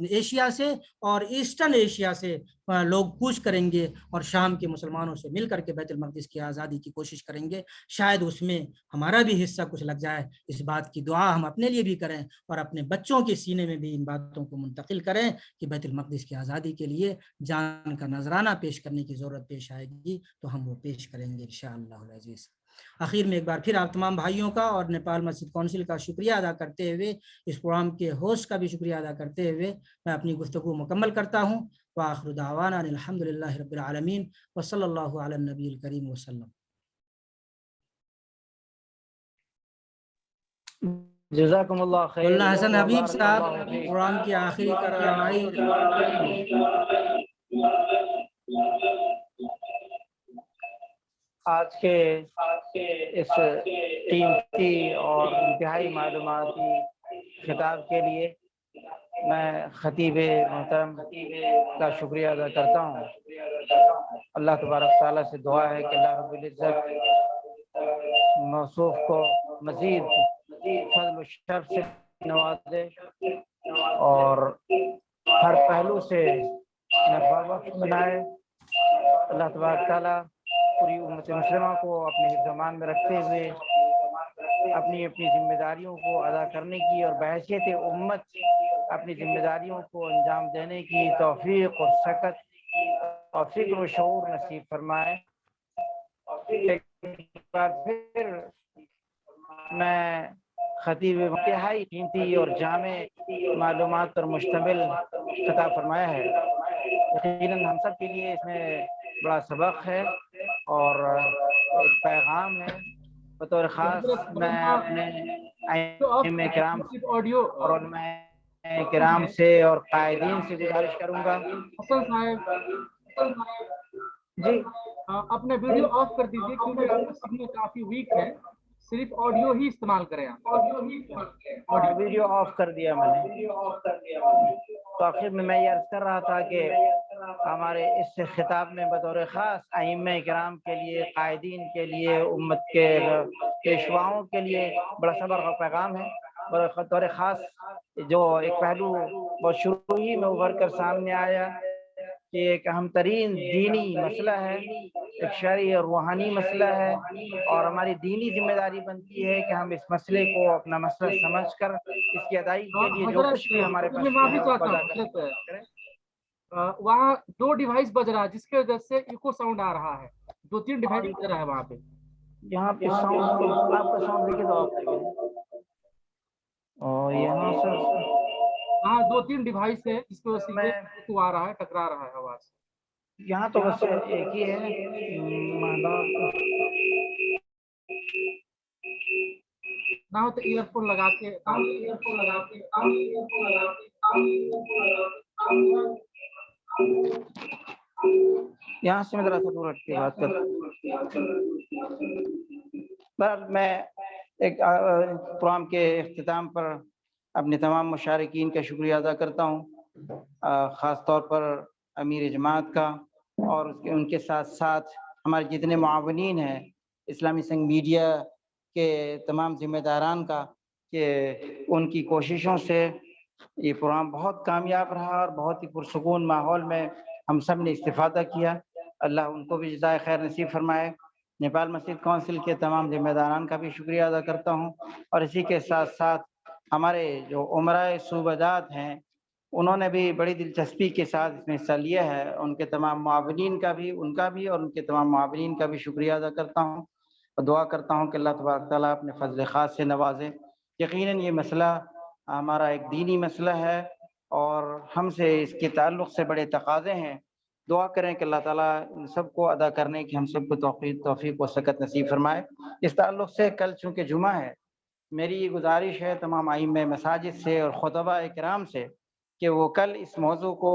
ایشیا سے اور ایسٹرن ایشیا سے لوگ کوچ کریں گے اور شام کے مسلمانوں سے مل کر کے بیت المقدس کی آزادی کی کوشش کریں گے۔ شاید اس میں ہمارا بھی حصہ کچھ لگ جائے، اس بات کی دعا ہم اپنے لیے بھی کریں اور اپنے بچوں کے سینے میں بھی ان باتوں کو منتقل کریں کہ بیت المقدس کی آزادی کے لیے جان کا نذرانہ پیش کرنے کی ضرورت پیش آئے گی تو ہم وہ پیش کریں گے انشاءاللہ العزیز۔ آخر میں ایک بار پھر آپ تمام بھائیوں کا اور نیپال مسجد کونسل کا شکریہ ادا کرتے ہوئے، اس پروگرام کے ہوسٹ کا بھی شکریہ ادا کرتے ہوئے میں اپنی گفتگو مکمل کرتا ہوں۔ وآخر دعوانا الحمدللہ رب العالمین وصلی اللہ علی النبی الکریم وسلم۔ جزاکم اللہ خیر۔ اللہ حسن حبیب صاحب پروگرام کی آخری کارروائی۔ آج کے اس قیمتی اور انتہائی معلوماتی خطاب کے لیے میں خطیب محترم کا شکریہ ادا کرتا ہوں۔ اللہ تبارک تعالیٰ سے دعا ہے کہ اللہ رب العزت موصوف کو مزید فضل و شرف سے نوازے اور ہر پہلو سے نفع بنائے۔ اللہ تبارک تعالیٰ پوری امت مسلمہ کو اپنے حفظ و امان میں رکھتے ہوئے اپنی ذمہ داریوں کو ادا کرنے کی اور بحیثیت امت اپنی ذمہ داریوں کو انجام دینے کی توفیق اور سکت اور فکر و شعور نصیب فرمائے۔ ایک بار پھر میں خطیب انتہائی قیمتی اور جامع معلومات پر مشتمل خطاب فرمایا ہے، یقیناً ہم سب کے لیے اس میں بڑا سبق ہے اور ایک پیغام ہے۔ بطور خاص میں اپنے ائمہ کرام اور علماء کرام سے اور قائدین سے گزارش کروں گا۔ حسن صاحب جی اپنے ویڈیو آف کر دیجیے کیونکہ آپ کا سگنل کافی ویک ہے، صرف آڈیو ہی استعمال کریں آپ۔ ویڈیو آف کر دیا میں نے۔ تو آخر میں یہ عرض کر رہا تھا کہ ہمارے اس خطاب میں بطور خاص ائمہ کرام کے لیے، قائدین کے لیے، امت کے پیشواؤں کے لیے بڑا صبر کا پیغام ہے۔ بطور خاص جو ایک پہلو بہت شروع ہی میں ابھر کر سامنے آیا کہ ایک اہم ترین دینی مسئلہ ہے، ایک شرعی اور روحانی مسئلہ ہے، اور ہماری دینی ذمہ داری بنتی ہے کہ ہم اس مسئلے کو اپنا مسئلہ سمجھ کر اس کی ادائیگی کے لیے جو حضرت کچھ بھی ہمارے میں پاس معافی ہے چاہتا ادا ہوں کریں۔ حضرت، وہاں 2 ڈیوائس بج رہا ہے جس کی وجہ سے ایکو ساؤنڈ آ رہا ہے، 2-3 ڈیوائس بج رہا ہے وہاں پہ۔ یہاں پہ ساؤنڈ آپ کا ساؤنڈ دیکھیے تو آپ اور یہاں سے ہاں 2-3 ڈیوائس ہے جس کی وجہ سے یہ ایکو آ رہا ہے، ٹکرا رہا ہے آواز۔ یہاں تو بس ایک ہی ہے نہ ہو تو ایئر فون لگا کے یہاں سے میں ذرا سا دور ہٹ کے بات کر میں ایک پروگرام کے اختتام پر اپنے تمام مشارکین کا شکریہ ادا کرتا ہوں، خاص طور پر امیر جماعت کا، اور ان کے ساتھ ساتھ ہمارے جتنے معاونین ہیں، اسلامی سنگ میڈیا کے تمام ذمہ داران کا، کہ ان کی کوششوں سے یہ پروگرام بہت کامیاب رہا اور بہت ہی پرسکون ماحول میں ہم سب نے استفادہ کیا۔ اللہ ان کو بھی جزائے خیر نصیب فرمائے۔ نیپال مسجد کونسل کے تمام ذمہ داران کا بھی شکریہ ادا کرتا ہوں، اور اسی کے ساتھ ساتھ ہمارے جو عمرائے صوبہ جات ہیں انہوں نے بھی بڑی دلچسپی کے ساتھ اس میں حصہ لیا ہے، ان کے تمام معاونین کا بھی، ان کا بھی اور ان کے تمام معاونین کا بھی شکریہ ادا کرتا ہوں، اور دعا کرتا ہوں کہ اللہ تبارک تعالیٰ اپنے فضل خاص سے نوازے۔ یقیناً یہ مسئلہ ہمارا ایک دینی مسئلہ ہے اور ہم سے اس کے تعلق سے بڑے تقاضے ہیں۔ دعا کریں کہ اللہ تعالیٰ ان سب کو ادا کرنے کی ہم سب کو توفیق و سکت نصیب فرمائے۔ اس تعلق سے کل چونکہ جمعہ ہے، میری یہ گزارش ہے تمام ائمہ مساجد سے اور خطباء کرام سے کہ وہ کل اس موضوع کو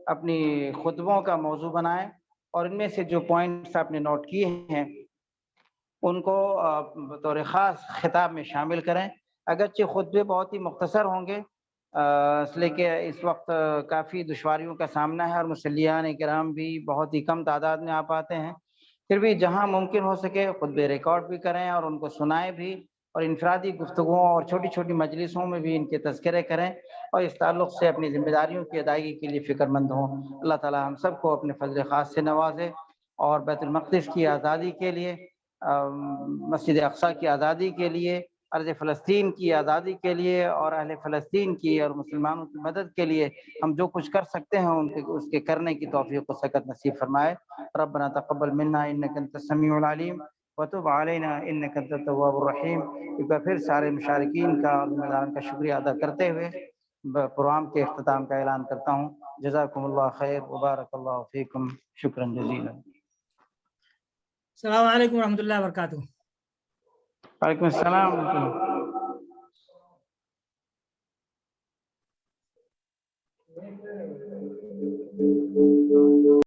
اپنی خطبوں کا موضوع بنائیں، اور ان میں سے جو پوائنٹس آپ نے نوٹ کیے ہیں ان کو بطور خاص خطاب میں شامل کریں۔ اگرچہ خطبے بہت ہی مختصر ہوں گے، اس لیے کہ اس وقت کافی دشواریوں کا سامنا ہے اور مصلیان کرام بھی بہت ہی کم تعداد میں آ پاتے ہیں، پھر بھی جہاں ممکن ہو سکے خطبے ریکارڈ بھی کریں اور ان کو سنائیں بھی، اور انفرادی گفتگوؤں اور چھوٹی چھوٹی مجلسوں میں بھی ان کے تذکرے کریں، اور اس تعلق سے اپنی ذمہ داریوں کی ادائیگی کے لیے فکر مند ہوں۔ اللہ تعالیٰ ہم سب کو اپنے فضل خاص سے نوازے، اور بیت المقدس کی آزادی کے لیے، مسجد اقصیٰ کی آزادی کے لیے، ارض فلسطین کی آزادی کے لیے اور اہل فلسطین کی اور مسلمانوں کی مدد کے لیے ہم جو کچھ کر سکتے ہیں اس کے کرنے کی توفیق و سکت نصیب فرمائے۔ ربنا تقبل منا انک انت السمیع العلیم وتب علینا انک انت التواب الرحیم۔ ایک بار پھر سارے مشارکین کا اور ذمہ داران کا شکریہ ادا کرتے ہوئے پروگرام کے اختتام کا اعلان کرتا ہوں۔ جزاکم اللہ خیر وبارک اللہ فیکم، شکرا جزیلا۔ السلام علیکم ورحمۃ اللہ وبرکاتہ۔ وعلیکم السلام ورحمۃ اللہ۔